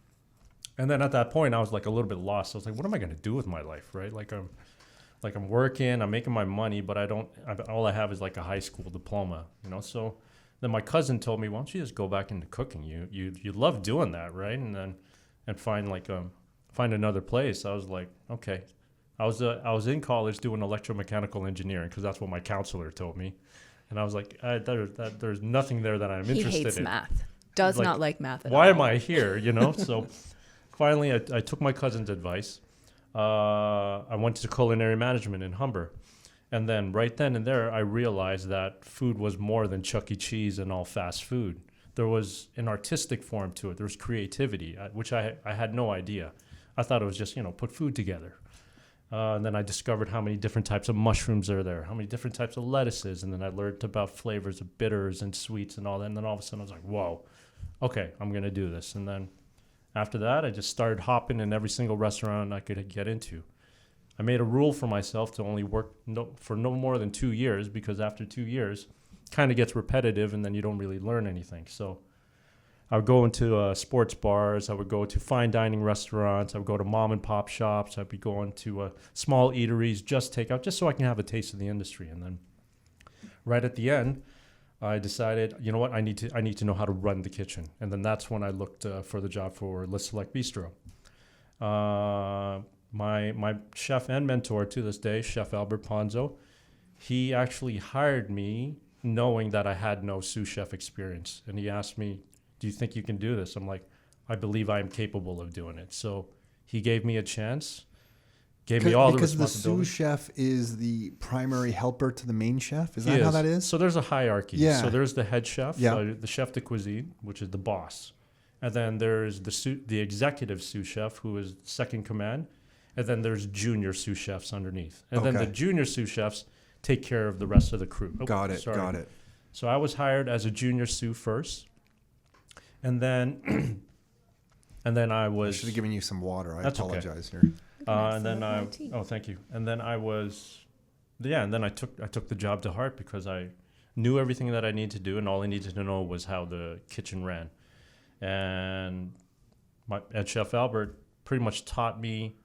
And then at that point, I was like a little bit lost. I was like, what am I going to do with my life, right? Like I'm working, I'm making my money, but all I have is like a high school diploma, you know? So then my cousin told me, why don't you just go back into cooking? You love doing that, right? And find another place. I was like, okay. I was in college doing electromechanical engineering because that's what my counselor told me. And I was like, there's nothing there that I'm He interested hates in. math. Does Like, not like math at all. Why am I here? You know. So finally, I took my cousin's advice. I went to culinary management in Humber, and then right then and there, I realized that food was more than Chuck E. Cheese and all fast food. There was an artistic form to it. There was creativity, which I had no idea. I thought it was just put food together. And then I discovered how many different types of mushrooms are there, how many different types of lettuces, and then I learned about flavors of bitters and sweets and all that. And then all of a sudden I was like, whoa, okay, I'm going to do this. And then after that, I just started hopping in every single restaurant I could get into. I made a rule for myself to only work for no more than 2 years, because after 2 years, it kind of gets repetitive and then you don't really learn anything. So I would go into sports bars. I would go to fine dining restaurants. I would go to mom and pop shops. I'd be going to small eateries, just takeout, just so I can have a taste of the industry. And then right at the end, I decided, you know what, I need to know how to run the kitchen. And then that's when I looked for the job for Le Select Bistro. My chef and mentor to this day, Chef Albert Ponzo, he actually hired me knowing that I had no sous chef experience. And he asked me, do you think you can do this? I'm like, I believe I am capable of doing it. So he gave me a chance, gave me all the Because the responsibility. sous chef is the primary helper to the main chef. Is He that how that is? So there's a hierarchy. Yeah. So there's the head chef, Yeah. the chef de cuisine, which is the boss. And then there's the executive sous chef, who is second command. And then there's junior sous chefs underneath. And then Okay. the junior sous chefs take care of the rest of the crew. Oh, Got it. sorry. Got it. So I was hired as a junior sous first. And then I I was should have given you some water. I That's okay. apologize here. and then I thank you. And then I was and then I took the job to heart, because I knew everything that I needed to do, and all I needed to know was how the kitchen ran. And Chef Albert pretty much taught me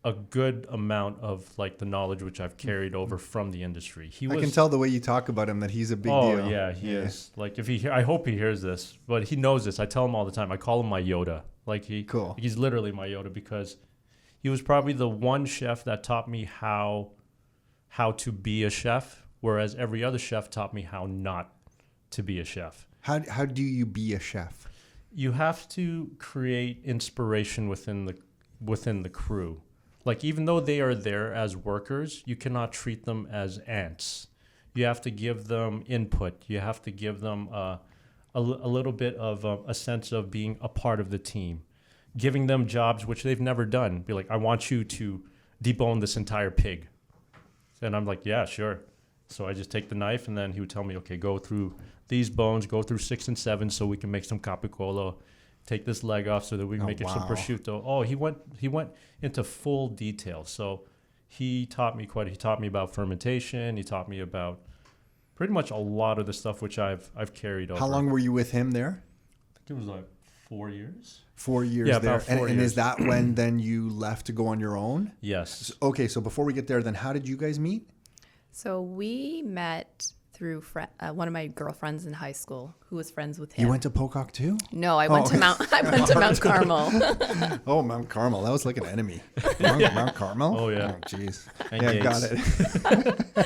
a good amount of like the knowledge which I've carried over from the industry. I can tell the way you talk about him that he's a big Oh deal. yeah, he is. Like if I hope he hears this, but he knows this. I tell him all the time. I call him my Yoda. Like Cool. He's literally my Yoda, because he was probably the one chef that taught me how to be a chef, whereas every other chef taught me how not to be a chef. How do you be a chef? You have to create inspiration within the crew. Like, even though they are there as workers, you cannot treat them as ants. You have to give them input. You have to give them a little bit of a sense of being a part of the team. Giving them jobs which they've never done. Be like, I want you to debone this entire pig. And I'm like, yeah, sure. So I just take the knife, and then he would tell me, okay, go through these bones, go through 6 and 7 so we can make some capicola. Take this leg off so that we can make it some prosciutto. Oh, he went into full detail. So he taught me about fermentation. He taught me about pretty much a lot of the stuff which I've carried over. How long were you with him there? I think it was like 4 years. 4 years Yeah, there. about 4 And years. is that when then you left to go on your own? Yes. Okay, so before we get there, then how did you guys meet? So we met through one of my girlfriends in high school who was friends with him. You went to Pocock too? No, I went to Mount Carmel. Oh, Mount Carmel. That was like an enemy. Mount Carmel? Oh, yeah. Oh, jeez. And Yeah, Gates. got it.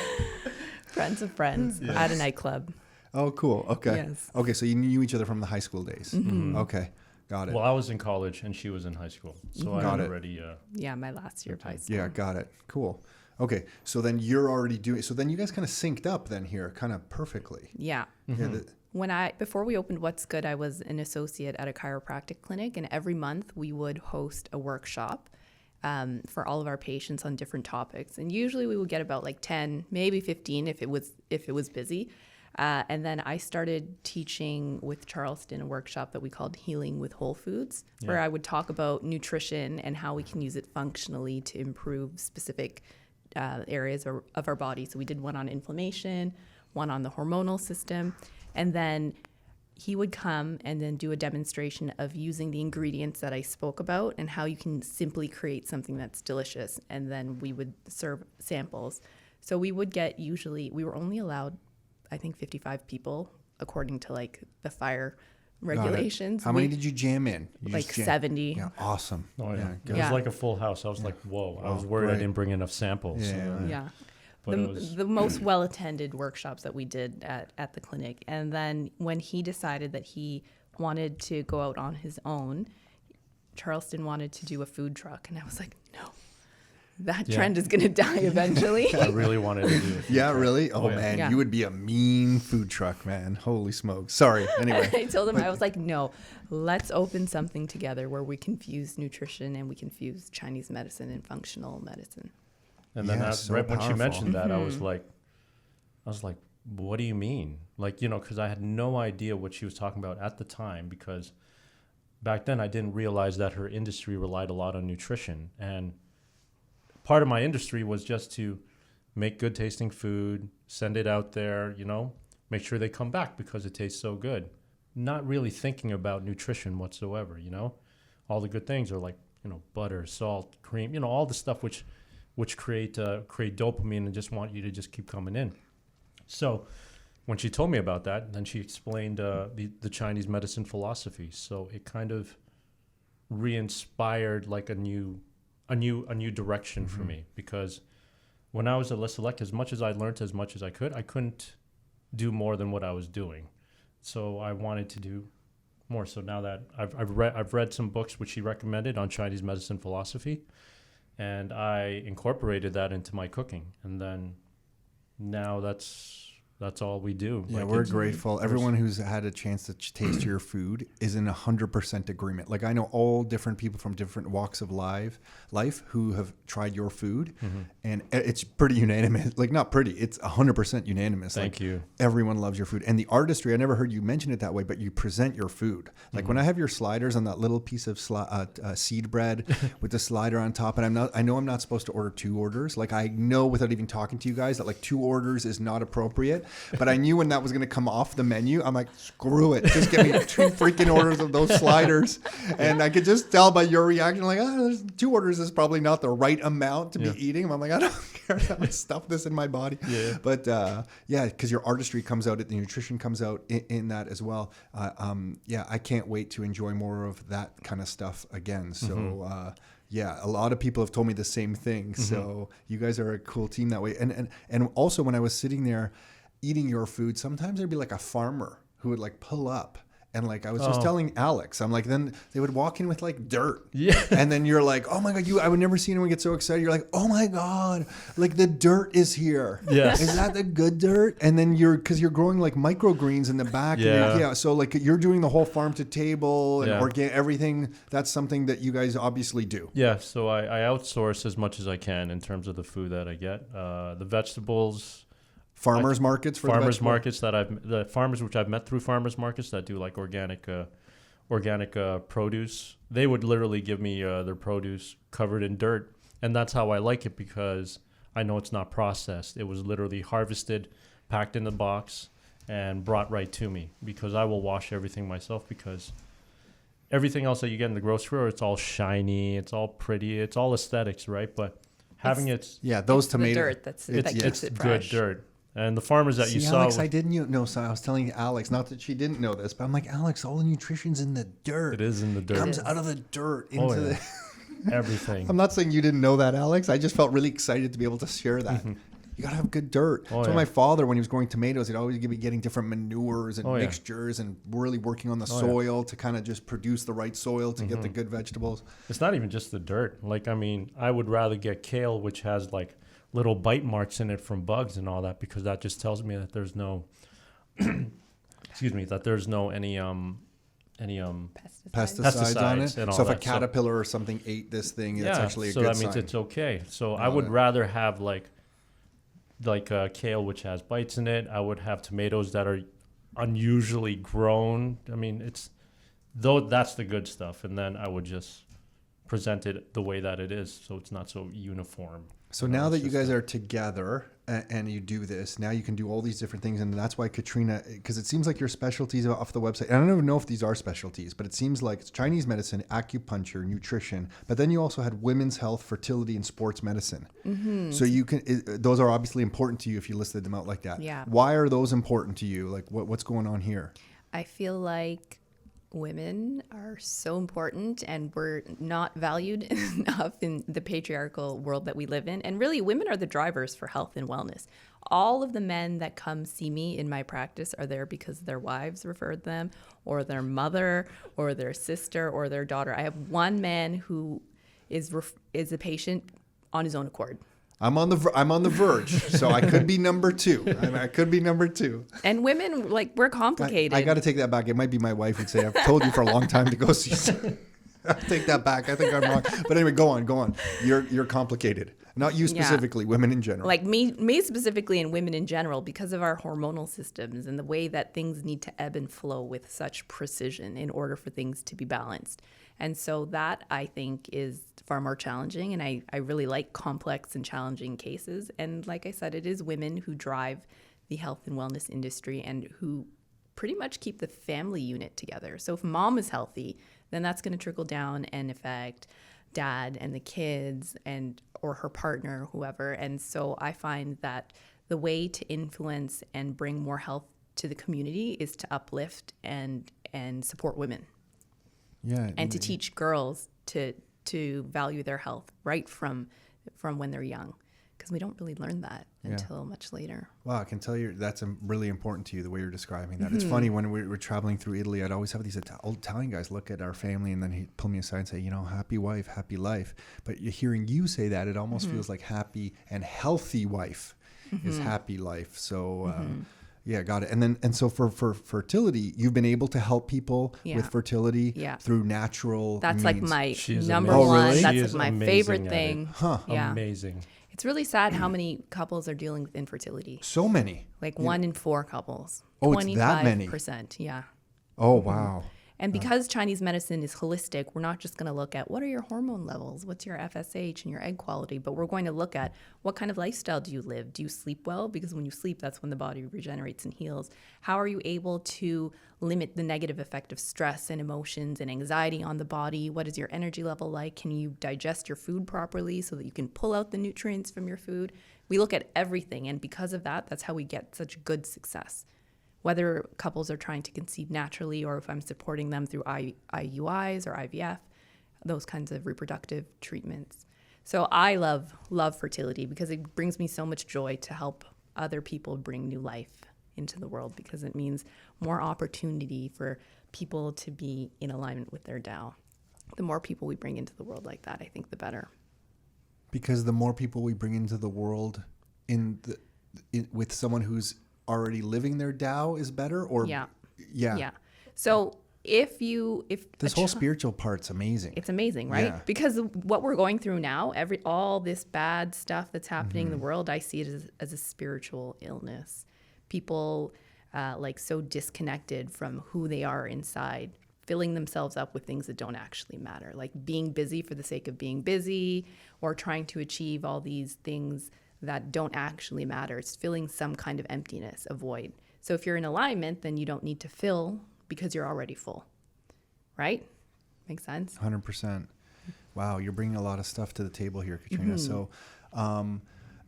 Friends of friends at a nightclub. Oh, cool. Okay. Yes. Okay, so you knew each other from the high school days. Okay, got it. Well, I was in college and she was in high school. So I Got had it. already... Yeah, my last year of high school. Yeah, got it. Cool. Okay, so then you're already doing, so then you guys kind of synced up then here, kind of perfectly. Yeah. Yeah, Before we opened What's Good, I was an associate at a chiropractic clinic, and every month we would host a workshop for all of our patients on different topics. And usually we would get about like 10, maybe 15 if it was busy. And then I started teaching with Charleson a workshop that we called Healing with Whole Foods, where I would talk about nutrition and how we can use it functionally to improve specific areas of our body. So we did one on inflammation, one on the hormonal system, and then he would come and then do a demonstration of using the ingredients that I spoke about and how you can simply create something that's delicious. And then we would serve samples. So we would get we were only allowed, I think, 55 people according to like the fire regulations. How many did you jam in? You Like just jam- 70. Yeah, awesome. Oh, yeah. good. It was like a full house. I was like, whoa. I was worried great. I didn't bring enough samples. Yeah. Yeah. But it was... The most well-attended workshops that we did at the clinic. And then when he decided that he wanted to go out on his own, Charleson wanted to do a food truck. And I was like, no, that trend is going to die eventually. I really wanted to do it. Yeah, really? Oh, yeah. man, Yeah. you would be a mean food truck, man. Holy smokes. Sorry. Anyway. I told him, I was like, no, let's open something together where we can fuse nutrition and we can fuse Chinese medicine and functional medicine. And then Yeah, so right when she powerful. mentioned that, I was like, what do you mean? Like, because I had no idea what she was talking about at the time, because back then I didn't realize that her industry relied a lot on nutrition. And part of my industry was just to make good tasting food, send it out there, make sure they come back because it tastes so good. Not really thinking about nutrition whatsoever, All the good things are like, butter, salt, cream, all the stuff which create dopamine and just want you to just keep coming in. So when she told me about that, then she explained the Chinese medicine philosophy. So it kind of re-inspired like a new direction for me, because when I was at Les Select, as much as I learned as much as I couldn't do more than what I was doing. So I wanted to do more. So now that I've read some books which she recommended on Chinese medicine philosophy, and I incorporated that into my cooking. And then now that's all we do. Yeah, Like, we're it's- grateful. Everyone who's had a chance to taste your food is in 100% agreement. Like, I know all different people from different walks of life who have tried your food, and it's pretty unanimous. Like, not pretty, it's 100% unanimous. Thank Like, you. Everyone loves your food. And the artistry, I never heard you mention it that way, but you present your food. Like, when I have your sliders on that little piece of seed bread with the slider on top, and I know I'm not supposed to order 2 orders. Like, I know without even talking to you guys that like 2 orders is not appropriate. But I knew when that was going to come off the menu, I'm like, screw it. Just give me 2 freaking orders of those sliders. And I could just tell by your reaction, like, there's 2 orders is probably not the right amount to be eating. I'm like, I don't care. I'm going to stuff this in my body. Yeah. But because your artistry comes out, the nutrition comes out in that as well. I can't wait to enjoy more of that kind of stuff again. So, a lot of people have told me the same thing. So you guys are a cool team that way. And also when I was sitting there eating your food, sometimes there'd be like a farmer who would like pull up. And like I was just telling Alex, I'm like, then they would walk in with like dirt. Yeah. And then you're like, oh my God, I would never see anyone get so excited. You're like, oh my God, like the dirt is here. Yes. Is that the good dirt? And then because you're growing like microgreens in the back. Yeah. Yeah. So like you're doing the whole farm to table and Yeah. everything. That's something that you guys obviously do. Yeah, so I outsource as much as I can in terms of the food that I get. The vegetables, Farmers markets for the farmers vegetable? markets the farmers which I've met through farmers markets that do like organic produce. They would literally give me their produce covered in dirt, and that's how I like it because I know it's not processed. It was literally harvested, packed in the box, and brought right to me because I will wash everything myself because everything else that you get in the grocery store, it's all shiny, it's all pretty, it's all aesthetics, right? But having Yeah, those It's tomatoes. the dirt that keeps it's it good fresh. dirt. And the farmers that you See, saw, Alex, I didn't know. So I was telling Alex, not that she didn't know this, but I'm like, Alex, all the nutrition's in the dirt. it is in the It dirt. comes out of the dirt into Oh, yeah. the. Everything. I'm not saying you didn't know that, Alex. I just felt really excited to be able to share that. You gotta have good dirt. Oh, so yeah. my father, when he was growing tomatoes, he'd always be getting different manures and Oh, yeah. mixtures and really working on the Oh, yeah. soil to kind of just produce the right soil to get the good vegetables. It's not even just the dirt. Like, I mean, I would rather get kale, which has like little bite marks in it from bugs and all that, because that just tells me that there's no, excuse me, that there's no any Pesticides on it. and all So if a that. So- caterpillar or something ate this thing, that's actually a so good that means sign. it's okay. So I Got would it. rather have like kale, which has bites in it. I would have tomatoes that are unusually grown. I mean, that's the good stuff. And then I would just present it the way that it is, so it's not so uniform. So You know, now it's that you just guys are together and you do this, now you can do all these different things. And that's why Katrina, because it seems like your specialties off the website, and I don't even know if these are specialties, but it seems like it's Chinese medicine, acupuncture, nutrition, but then you also had women's health, fertility, and sports medicine. Mm-hmm. So those are obviously important to you if you listed them out like that. Yeah. Why are those important to you? Like what's going on here? I feel like women are so important and we're not valued enough in the patriarchal world that we live in. And really, women are the drivers for health and wellness. All of the men that come see me in my practice are there because their wives referred them, or their mother, or their sister, or their daughter. I have one man who is a patient on his own accord. I'm on the verge, so I could be number two. I could be number two. And women, like, we're complicated. I got to take that back. It might be my wife who'd say, I've told you for a long time to go see. I'll take that back. I think I'm wrong. But anyway, go on. You're complicated. Not you specifically, women in general. Like me specifically, and women in general, because of our hormonal systems and the way that things need to ebb and flow with such precision in order for things to be balanced. And so that, I think, is far more challenging. And I really like complex and challenging cases. And like I said, it is women who drive the health and wellness industry and who pretty much keep the family unit together. So if mom is healthy, then that's going to trickle down and affect dad and the kids or her partner, whoever. And so I find that the way to influence and bring more health to the community is to uplift and support women. Yeah. And to teach girls to value their health right from when they're young, because we don't really learn that until much later. Wow, I can tell you that's really important to you, the way you're describing that. It's funny, when we were traveling through Italy, I'd always have these old Italian guys look at our family and then he'd pull me aside and say, happy wife, happy life. But hearing you say that, it almost feels like happy and healthy wife is happy life. So yeah, got it. And so for fertility, you've been able to help people with fertility through natural That's means. like my She is number amazing. one. Oh, really? That's She like is my amazing favorite at it. thing. Yeah. Amazing. It's really sad how many couples are dealing with infertility. So many. Like 1 in 4 couples. Oh, it's that many? 25%, yeah. Oh, wow. And because Chinese medicine is holistic, we're not just going to look at what are your hormone levels, what's your FSH and your egg quality, but we're going to look at what kind of lifestyle do you live? Do you sleep well? Because when you sleep, that's when the body regenerates and heals. How are you able to limit the negative effect of stress and emotions and anxiety on the body? What is your energy level like? Can you digest your food properly so that you can pull out the nutrients from your food? We look at everything, and because of that, that's how we get such good success. Whether couples are trying to conceive naturally or if I'm supporting them through IUIs or IVF, those kinds of reproductive treatments. So I love fertility because it brings me so much joy to help other people bring new life into the world, because it means more opportunity for people to be in alignment with their Tao. The more people we bring into the world like that, I think the better. Because the more people we bring into the world with someone who's already living their Tao is better, or Yeah. yeah. So if This whole spiritual part's amazing. it's amazing, right? Yeah. Because what we're going through now, all this bad stuff that's happening in the world, I see it as a spiritual illness. People so disconnected from who they are inside, filling themselves up with things that don't actually matter, like being busy for the sake of being busy, or trying to achieve all these things that don't actually matter. It's filling some kind of emptiness, a void. So if you're in alignment, then you don't need to fill because you're already full, right? Makes sense? 100%. Wow, you're bringing a lot of stuff to the table here, Katrina. So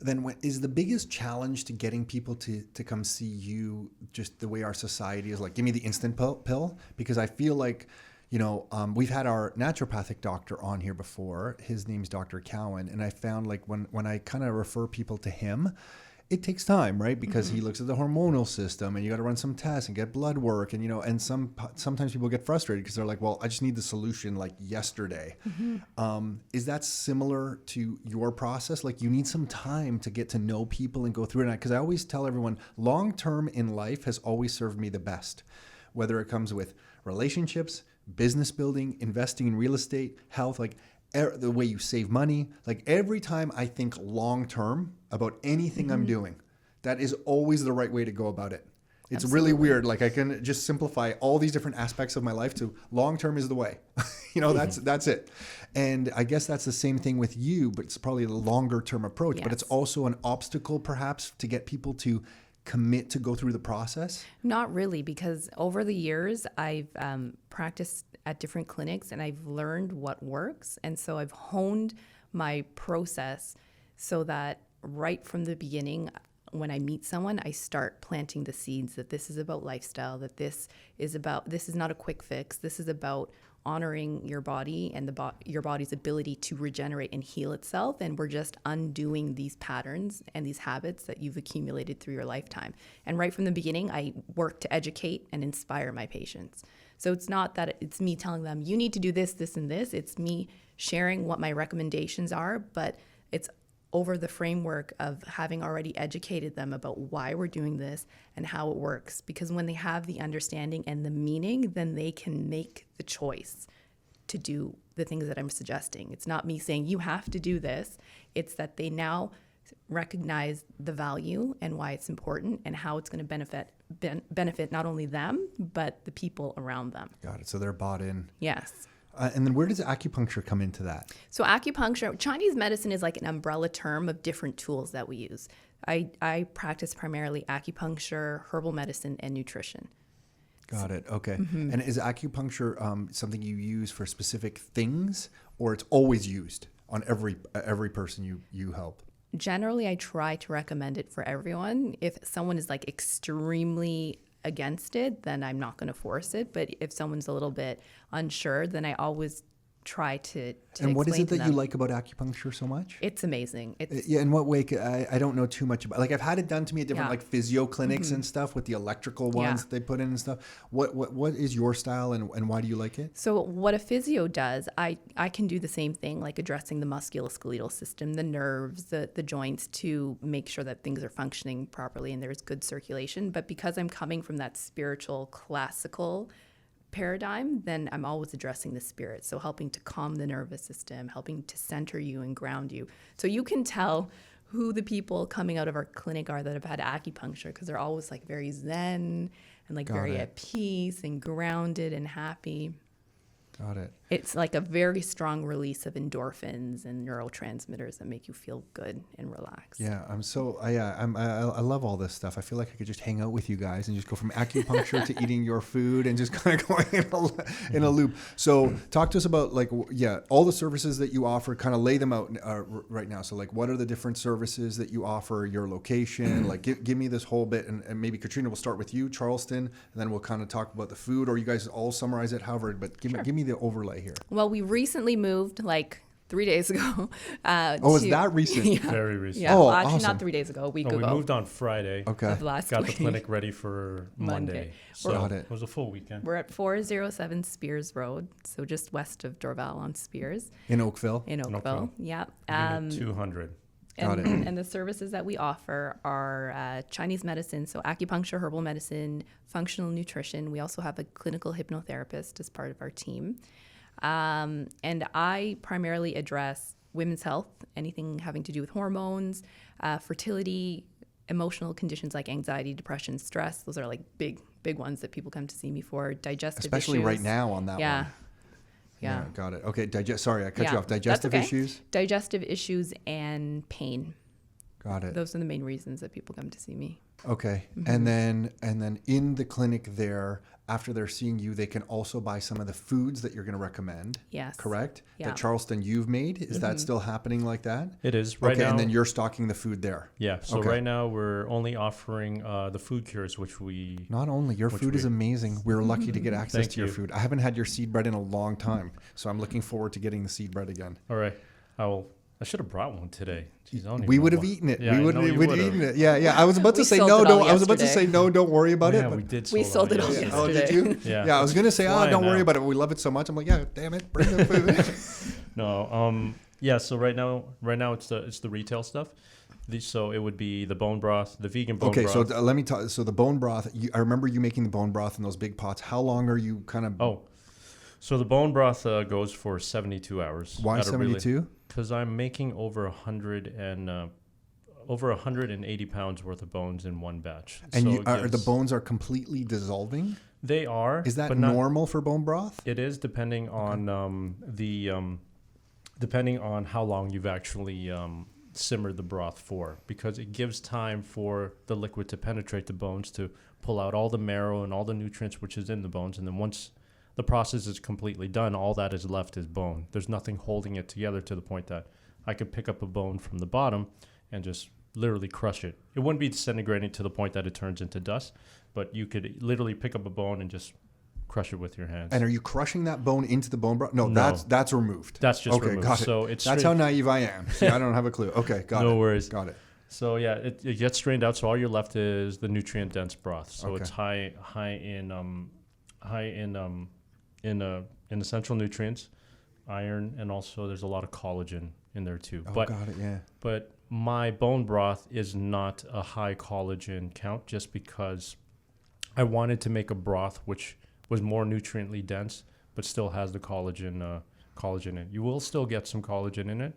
then is the biggest challenge to getting people to come see you just the way our society is like, give me the instant pill? Because I feel like, we've had our naturopathic doctor on here before. His name's Dr. Cowan. And I found like when I kind of refer people to him, it takes time, right? Because he looks at the hormonal system, and you got to run some tests and get blood work. And, and sometimes people get frustrated because they're like, well, I just need the solution like yesterday. Is that similar to your process? Like, you need some time to get to know people and go through it. Because I always tell everyone, long-term in life has always served me the best, whether it comes with relationships, business building, investing in real estate, health, like the way you save money. Like, every time I think long-term about anything I'm doing, that is always the right way to go about it. It's really weird. Like, I can just simplify all these different aspects of my life to long-term is the way. That's it. And I guess that's the same thing with you, but it's probably a longer-term approach. Yes. But it's also an obstacle, perhaps, to get people to commit to go through the process? Not really, because over the years, I've practiced at different clinics and I've learned what works. And so I've honed my process so that right from the beginning, when I meet someone, I start planting the seeds that this is about lifestyle, that this is not a quick fix. This is about honoring your body and your body's ability to regenerate and heal itself. And we're just undoing these patterns and these habits that you've accumulated through your lifetime. And right from the beginning, I work to educate and inspire my patients. So it's not that it's me telling them, you need to do this, this, and this. It's me sharing what my recommendations are, but it's over the framework of having already educated them about why we're doing this and how it works. Because when they have the understanding and the meaning, then they can make the choice to do the things that I'm suggesting. It's not me saying, you have to do this. It's that they now recognize the value and why it's important and how it's going to benefit not only them, but the people around them. Got it. So they're bought in. Yes. And then where does acupuncture come into that? So acupuncture, Chinese medicine is like an umbrella term of different tools that we use. I practice primarily acupuncture, herbal medicine, and nutrition. Got it. Okay. And is acupuncture something you use for specific things, or it's always used on every person you help? Generally, I try to recommend it for everyone. If someone is like extremely against it, then I'm not going to force it. But if someone's a little bit unsure, then I always try to And what is explain it to that you them. like about acupuncture so much? It's amazing. It's Yeah, in what way? I don't know too much about. Like, I've had it done to me at different Yeah. like physio clinics and stuff with the electrical ones Yeah. that they put in and stuff. What is your style and why do you like it? So what a physio does, I can do the same thing, like addressing the musculoskeletal system, the nerves, the joints, to make sure that things are functioning properly and there's good circulation. But because I'm coming from that spiritual, classical paradigm, then I'm always addressing the spirit. So helping to calm the nervous system, helping to center you and ground you. So you can tell who the people coming out of our clinic are that have had acupuncture, because they're always like very zen and like very at peace and grounded and happy. Got it. It's like a very strong release of endorphins and neurotransmitters that make you feel good and relaxed. Yeah, I love all this stuff. I feel like I could just hang out with you guys and just go from acupuncture to eating your food and just kind of going in a loop. So talk to us about all the services that you offer, kind of lay them out right now. So like, what are the different services that you offer, your location, like give me this whole bit, and maybe Katrina, will start with you, Charleson, and then we'll kind of talk about the food, or you guys all summarize it, however, but give me the overlay here. Well, we recently moved like 3 days ago. Is that recent? Yeah. Very recent. Yeah, Oh, well, actually awesome. not 3 days ago, a week No, we ago. moved on Friday. Okay. Of last Got the week. clinic ready for Monday. So Got it. it was a full weekend. We're at 407 Spears Road, so just west of Dorval on Spears In Oakville. in Oakville. Oakville. Yeah. Unit 200. Got it. And the services that we offer are Chinese medicine, so acupuncture, herbal medicine, functional nutrition. We also have a clinical hypnotherapist as part of our team. And I primarily address women's health, anything having to do with hormones, fertility, emotional conditions like anxiety, depression, stress. Those are like big ones that people come to see me for. Digestive Especially issues. right now on that Yeah. one. Yeah. Got it. Okay. Sorry, I cut you off. That's Digestive okay. issues. Digestive issues and pain. Got it. Those are the main reasons that people come to see me. Okay. Mm-hmm. And then in the clinic there, after they're seeing you, they can also buy some of the foods that you're going to recommend. Yes. Correct? Yeah. That Charleston you've made. Is that still happening like that? It is right okay, now. and then you're stocking the food there. Yeah. So Okay. right now we're only offering the food cures, which we. Not only your food is amazing. We're lucky to get access Thank to your you. food. I haven't had your seed bread in a long time, so I'm looking forward to getting the seed bread again. All right. I should have brought one today. Jeez, I don't even We know would have why. eaten it. Yeah, we I would know you have would've. eaten it. Yeah. I was about to We say sold no. it all Don't. I was about to say yesterday. no. Don't worry about Yeah, it. we did. We sold it all yesterday. Oh, did you? Yeah. I was gonna say, Flying don't worry out. about it. We love it so much. I'm like, yeah, damn it, bring the food. No. Yeah. So right now it's the retail stuff. So it would be the bone broth, the vegan bone Okay, broth. so let me talk. So the bone broth. I remember you making the bone broth in those big pots. How long are you kind of? So the bone broth goes for 72 hours. Why 72? Because I'm making over 180 pounds worth of bones in one batch. And So you, it the gives- bones are completely dissolving. They are. Is that but not- normal for bone broth? It is depending on depending on how long you've actually simmered the broth for, because it gives time for the liquid to penetrate the bones to pull out all the marrow and all the nutrients which is in the bones, and then once the process is completely done, all that is left is bone. There's nothing holding it together to the point that I could pick up a bone from the bottom and just literally crush it. It wouldn't be disintegrating to the point that it turns into dust, but you could literally pick up a bone and just crush it with your hands. And are you crushing that bone into the bone broth? No, No. that's removed. That's just okay. removed. Got it. So it's that's how naive I am. See, I don't have a clue. Okay, got it. No worries. Got it. So yeah, it gets strained out. So all you're left is the nutrient dense broth. So Okay. it's high in essential nutrients, iron, and also there's a lot of collagen in there too. Oh, but got it. Yeah. but my bone broth is not a high collagen count, just because I wanted to make a broth which was more nutriently dense, but still has the collagen in it. You will still get some collagen in it,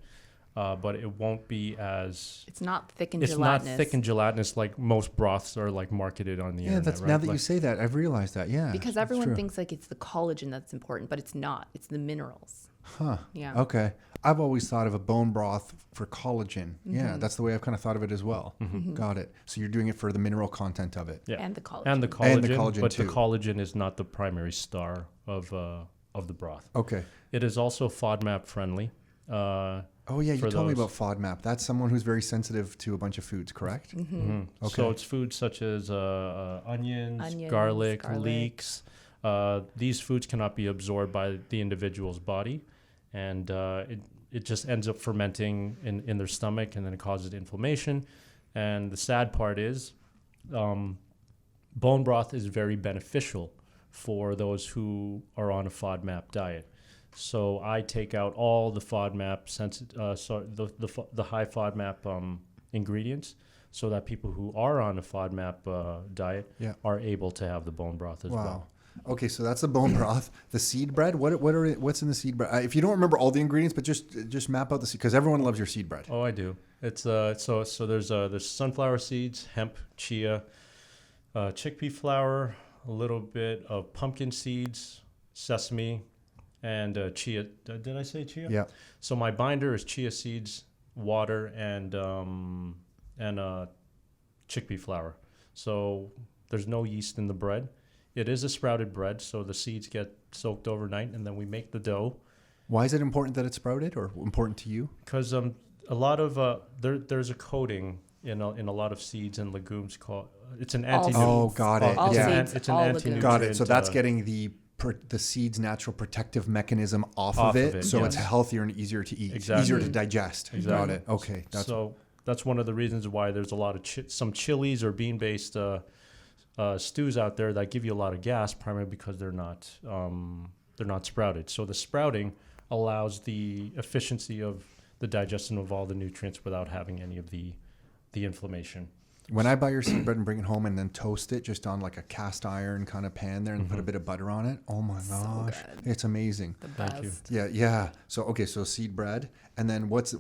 but it won't be as. It's not thick and It's gelatinous. not thick and gelatinous like most broths are like marketed on the Yeah, internet. that's right? now that Like- you say that, I've realized that. Yeah. Because that's everyone true. thinks like it's the collagen that's important, but it's not. It's the minerals. Huh. Yeah. Okay. I've always thought of a bone broth for collagen. Mm-hmm. Yeah, that's the way I've kind of thought of it as well. Got it. So you're doing it for the mineral content of it. Yeah. And the collagen. And the collagen, And the collagen but too. the collagen is not the primary star of the broth. Okay. It is also FODMAP friendly. Oh yeah, you For told me about those. FODMAP. That's someone who's very sensitive to a bunch of foods, correct? Okay. So it's foods such as onions, Onions, garlic, garlic. leeks. These foods cannot be absorbed by the individual's body, and it just ends up fermenting in their stomach, and then it causes inflammation. And the sad part is, bone broth is very beneficial for those who are on a FODMAP diet. So I take out all the FODMAP, the high FODMAP ingredients, so that people who are on a FODMAP diet Yeah. are able to have the bone broth as Wow. well. Okay, so that's the bone broth. The seed bread. What's in the seed bread? If you don't remember all the ingredients, but just map out the seed, because everyone loves your seed bread. Oh, I do. It's so there's sunflower seeds, hemp, chia, chickpea flour, a little bit of pumpkin seeds, sesame, and chia. Did I say chia? Yeah. So my binder is chia seeds, water, and chickpea flour. So there's no yeast in the bread. It is a sprouted bread, so the seeds get soaked overnight, and then we make the dough. Why is it important that it's sprouted, or important to you? Because a lot of there's a coating in a lot of seeds and legumes called it's an All anti. seeds. Oh, got it. All Yeah. seeds, It's an all anti-nutrient. legumes. Got it. So that's getting the the seed's natural protective mechanism off of it, so it's yes. healthier and easier to eat, Exactly. easier to digest. Got Exactly. it. Okay. So that's one of the reasons why there's a lot of some chilies or bean-based stews out there that give you a lot of gas, primarily because they're not sprouted. So the sprouting allows the efficiency of the digestion of all the nutrients without having any of the inflammation. When I buy your seed bread and bring it home and then toast it just on like a cast iron kind of pan there and put a bit of butter on it, oh my gosh, good. it's amazing. The best. Thank you. Yeah. So seed bread, and then what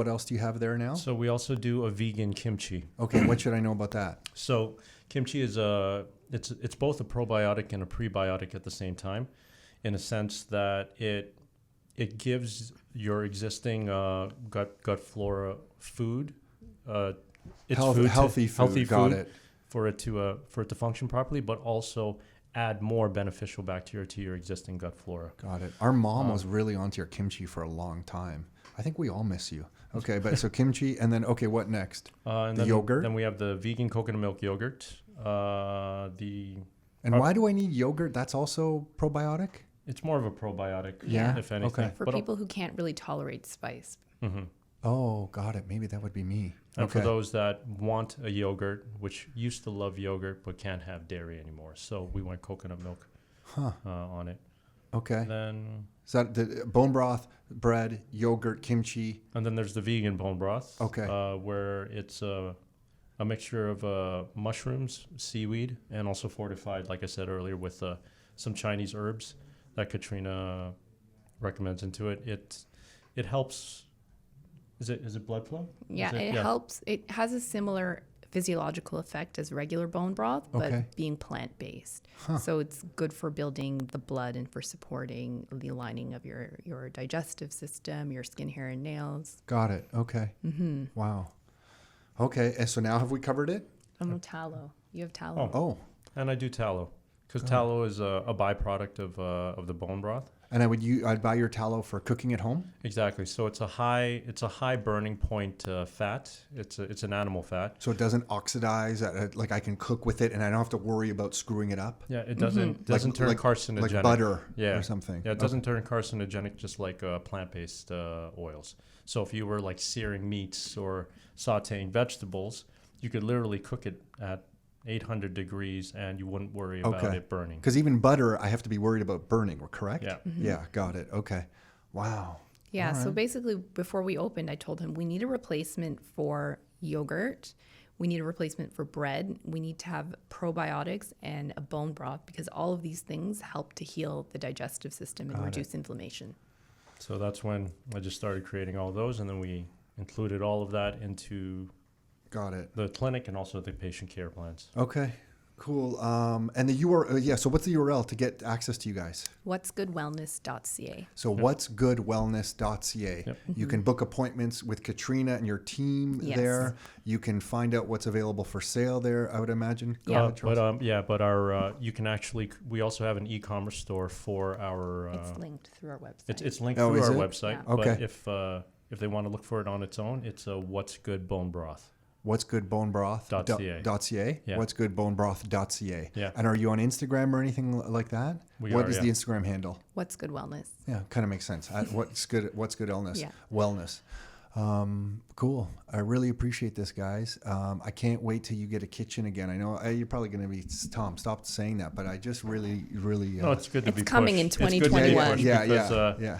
else do you have there now? So we also do a vegan kimchi. Okay, what should I know about that? So kimchi is it's both a probiotic and a prebiotic at the same time, in a sense that it gives your existing gut flora food. It's Healthy food. Got it. For it to function properly, but also add more beneficial bacteria to your existing gut flora. Got it. Our mom was really onto your kimchi for a long time. I think we all miss you. Okay, but so kimchi, and then what next? And the then, yogurt. Then we have the vegan coconut milk yogurt. And why do I need yogurt? That's also probiotic. It's more of a probiotic, Yeah. if anything. Okay. For people who can't really tolerate spice. Mm-hmm. Oh, got it. Maybe that would be me. And for those that want a yogurt, which used to love yogurt but can't have dairy anymore, so we went coconut milk on it. Okay. Then Is that the bone broth, bread, yogurt, kimchi? and then there's the vegan bone broth. Okay. Where it's a mixture of mushrooms, seaweed, and also fortified, like I said earlier, with some Chinese herbs that Katrina recommends into it. It helps. Is it blood flow? Yeah, it helps. It has a similar physiological effect as regular bone broth, but being plant-based. So it's good for building the blood and for supporting the lining of your digestive system, your skin, hair, and nails. Got it. Okay. Mm-hmm. Wow. Okay, and so now have we covered it? Tallow. You have tallow. Oh. And I do tallow, because tallow is a byproduct of the bone broth. And I'd buy your tallow for cooking at home? Exactly. So it's a high burning point fat. It's an animal fat. So it doesn't oxidize. Like I can cook with it, and I don't have to worry about screwing it up. Yeah, it doesn't turn carcinogenic. Like butter or something. Yeah, it doesn't turn carcinogenic just like plant-based oils. So if you were like searing meats or sautéing vegetables, you could literally cook it at 800 degrees and you wouldn't worry about it burning. Because even butter, I have to be worried about burning, correct? Yeah. Mm-hmm. Yeah, got it. Okay. Wow. Yeah, All so right. basically before we opened, I told him we need a replacement for yogurt. We need a replacement for bread. We need to have probiotics and a bone broth because all of these things help to heal the digestive system and reduce inflammation. So that's when I just started creating all those, and then we included all of that into Got it. the clinic and also the patient care plans. Okay. Cool. And the URL, so what's the URL to get access to you guys? What'sgoodwellness.ca. So what'sgoodwellness.ca. Yep. You can book appointments with Katrina and your team there. You can find out what's available for sale there, I would imagine. Yeah. But our you can actually, we also have an e-commerce store for our. It's linked through our website. It's linked Oh, through is our it? website. Yeah. Okay. But if they want to look for it on its own, it's What's Good Bone Broth. What's good bone broth .ca. Yeah. What's good bone broth.ca. Yeah. And are you on Instagram or anything like that? What is the Instagram handle? What's Good Wellness? Yeah, kind of makes sense. What's good illness? Yeah. Wellness. Cool. I really appreciate this, guys. I can't wait till you get a kitchen again. I know you're probably going to be, Tom, stop saying that, but I just really. No, it's good to It's be coming pushed. in It's good to be 2021. pushed Yeah. because,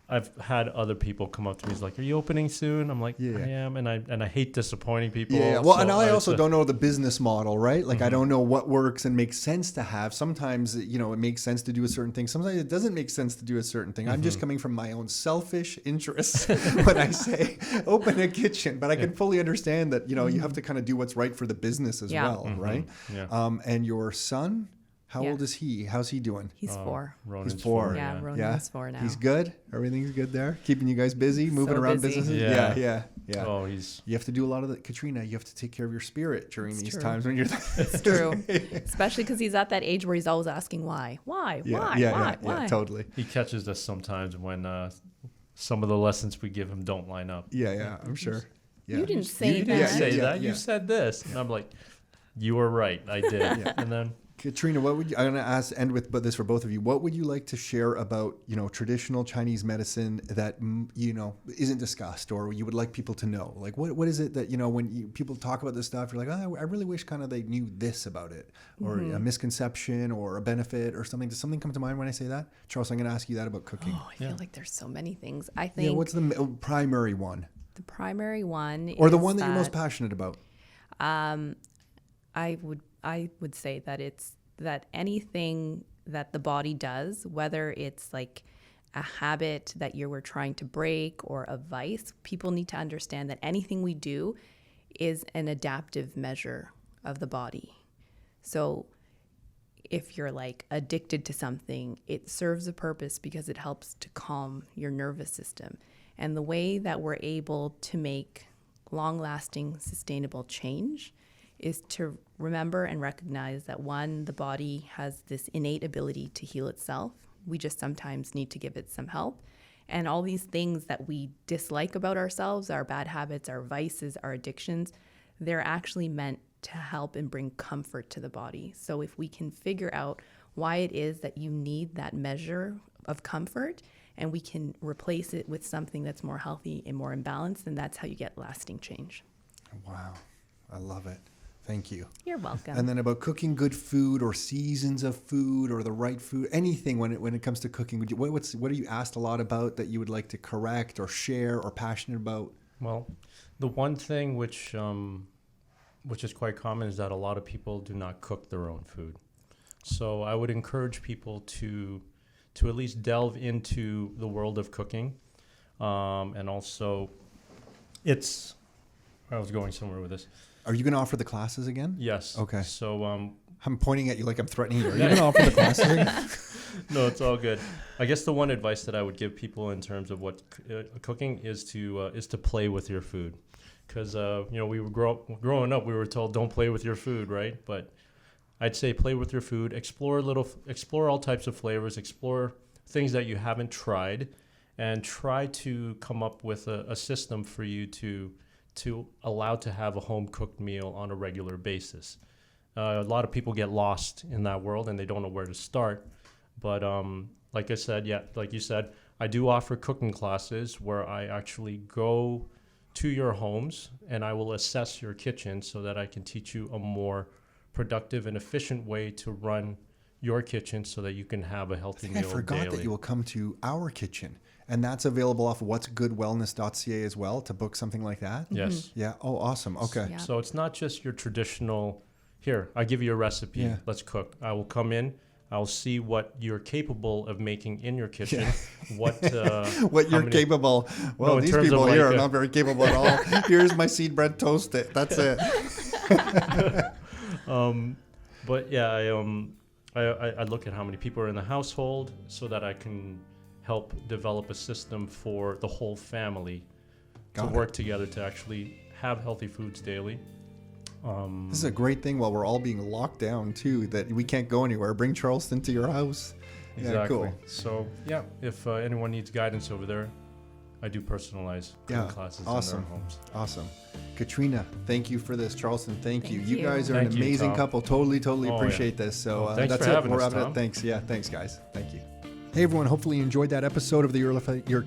I've had other people come up to me. He's like, "Are you opening soon?" I'm like, Yeah. "I am," and I hate disappointing people. Yeah, well, so and I also just- don't know the business model, right? Like, I don't know what works and makes sense to have. Sometimes, it makes sense to do a certain thing. Sometimes it doesn't make sense to do a certain thing. I'm just coming from my own selfish interests when I say open a kitchen. But I can fully understand that, you have to kind of do what's right for the business as well, right? Yeah. And your son, how old is he? How's he doing? He's 4. Ronan's He's 4. Yeah, Ronan's 4 now. He's good? Everything's good there? Keeping you guys busy, moving So around busy. businesses? Yeah. Yeah. Oh, he's You have to do a lot of Katrina, you have to take care of your spirit during It's these true. times when you're It's true. Especially because he's at that age where he's always asking why. Why? Yeah, totally. he catches us sometimes when some of the lessons we give him don't line up. Yeah, I'm sure. Yeah. You didn't say You that. didn't say Yeah, that. yeah. You said this, and I'm like, "You were right. I did." And then Katrina, what would you, I'm going to end with this for both of you. What would you like to share about, traditional Chinese medicine that, isn't discussed or you would like people to know? Like, what is it that, when people talk about this stuff, you're like, oh, I really wish kind of they knew this about it, or a misconception or a benefit or something. Does something come to mind when I say that? Charles, I'm going to ask you that about cooking. Oh, I feel like there's so many things. I think what's the primary one? the primary one Or is the one that you're most passionate about? I would say that it's that anything that the body does, whether it's like a habit that you were trying to break or a vice, people need to understand that anything we do is an adaptive measure of the body. So if you're like addicted to something, it serves a purpose because it helps to calm your nervous system. And the way that we're able to make long-lasting, sustainable change is to remember and recognize that one, the body has this innate ability to heal itself. We just sometimes need to give it some help. And all these things that we dislike about ourselves, our bad habits, our vices, our addictions, they're actually meant to help and bring comfort to the body. So if we can figure out why it is that you need that measure of comfort and we can replace it with something that's more healthy and more in balance, then that's how you get lasting change. Wow. I love it. Thank you. You're welcome. And then about cooking good food or seasons of food or the right food, anything when it comes to cooking, what are you asked a lot about that you would like to correct or share or passionate about? Well, the one thing which is quite common is that a lot of people do not cook their own food. So I would encourage people to at least delve into the world of cooking. And also I was going somewhere with this. Are you going to offer the classes again? Yes. Okay. So I'm pointing at you like I'm threatening you. Are you going to offer the classes again? no, it's all good. I guess the one advice that I would give people in terms of what cooking is to play with your food, because we were growing up, we were told don't play with your food, right? But I'd say play with your food, explore all types of flavors, explore things that you haven't tried, and try to come up with a system for you to allow to have a home-cooked meal on a regular basis. A lot of people get lost in that world and they don't know where to start. But like I said, like you said, I do offer cooking classes where I actually go to your homes and I will assess your kitchen so that I can teach you a more productive and efficient way to run your kitchen so that you can have a healthy meal daily. I forgot that you will come to our kitchen. And that's available off of what'sgoodwellness.ca as well to book something like that? Yes. Mm-hmm. Yeah. Oh, awesome. Okay. Yeah. So it's not just your traditional, here, I give you a recipe, Yeah. let's cook. I will come in, I'll see what you're capable of making in your kitchen, What you're capable. Well, No, in these terms of people here like, are not very capable at all. Here's my seed bread toasted. That's it. But yeah, I look at how many people are in the household so that I can help develop a system for the whole family to work together to actually have healthy foods daily. This is a great thing while we're all being locked down too, that we can't go anywhere. Bring Charleson to your house. Exactly. Yeah, cool. So yeah, if anyone needs guidance over there, I do personalize cooking classes in their homes. Awesome. Katrina, thank you for this. Charleson, thank you. You you. guys are Thank an you, amazing Tom. couple. Totally Oh, appreciate this. So thanks that's for it. having We're us, wrapping it up. Tom. Thanks. Yeah, thanks guys. Thank you. Hey everyone, hopefully you enjoyed that episode of the Your Life, Your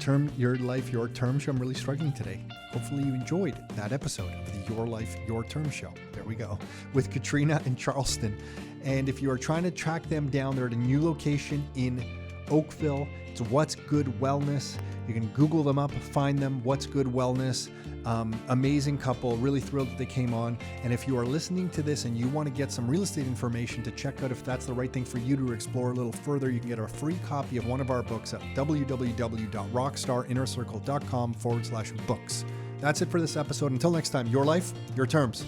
Term show. I'm really struggling today. Hopefully you enjoyed that episode of the Your Life, Your Term show. There we go. With Katrina and Charleson. And if you are trying to track them down, they're at a new location in Oakville. It's What's Good Wellness. You can Google them up, find them, What's Good Wellness. Amazing couple, really thrilled that they came on. And if you are listening to this and you want to get some real estate information to check out if that's the right thing for you to explore a little further, you can get a free copy of one of our books at www.rockstarinnercircle.com/books. That's it for this episode. Until next time, your life, your terms.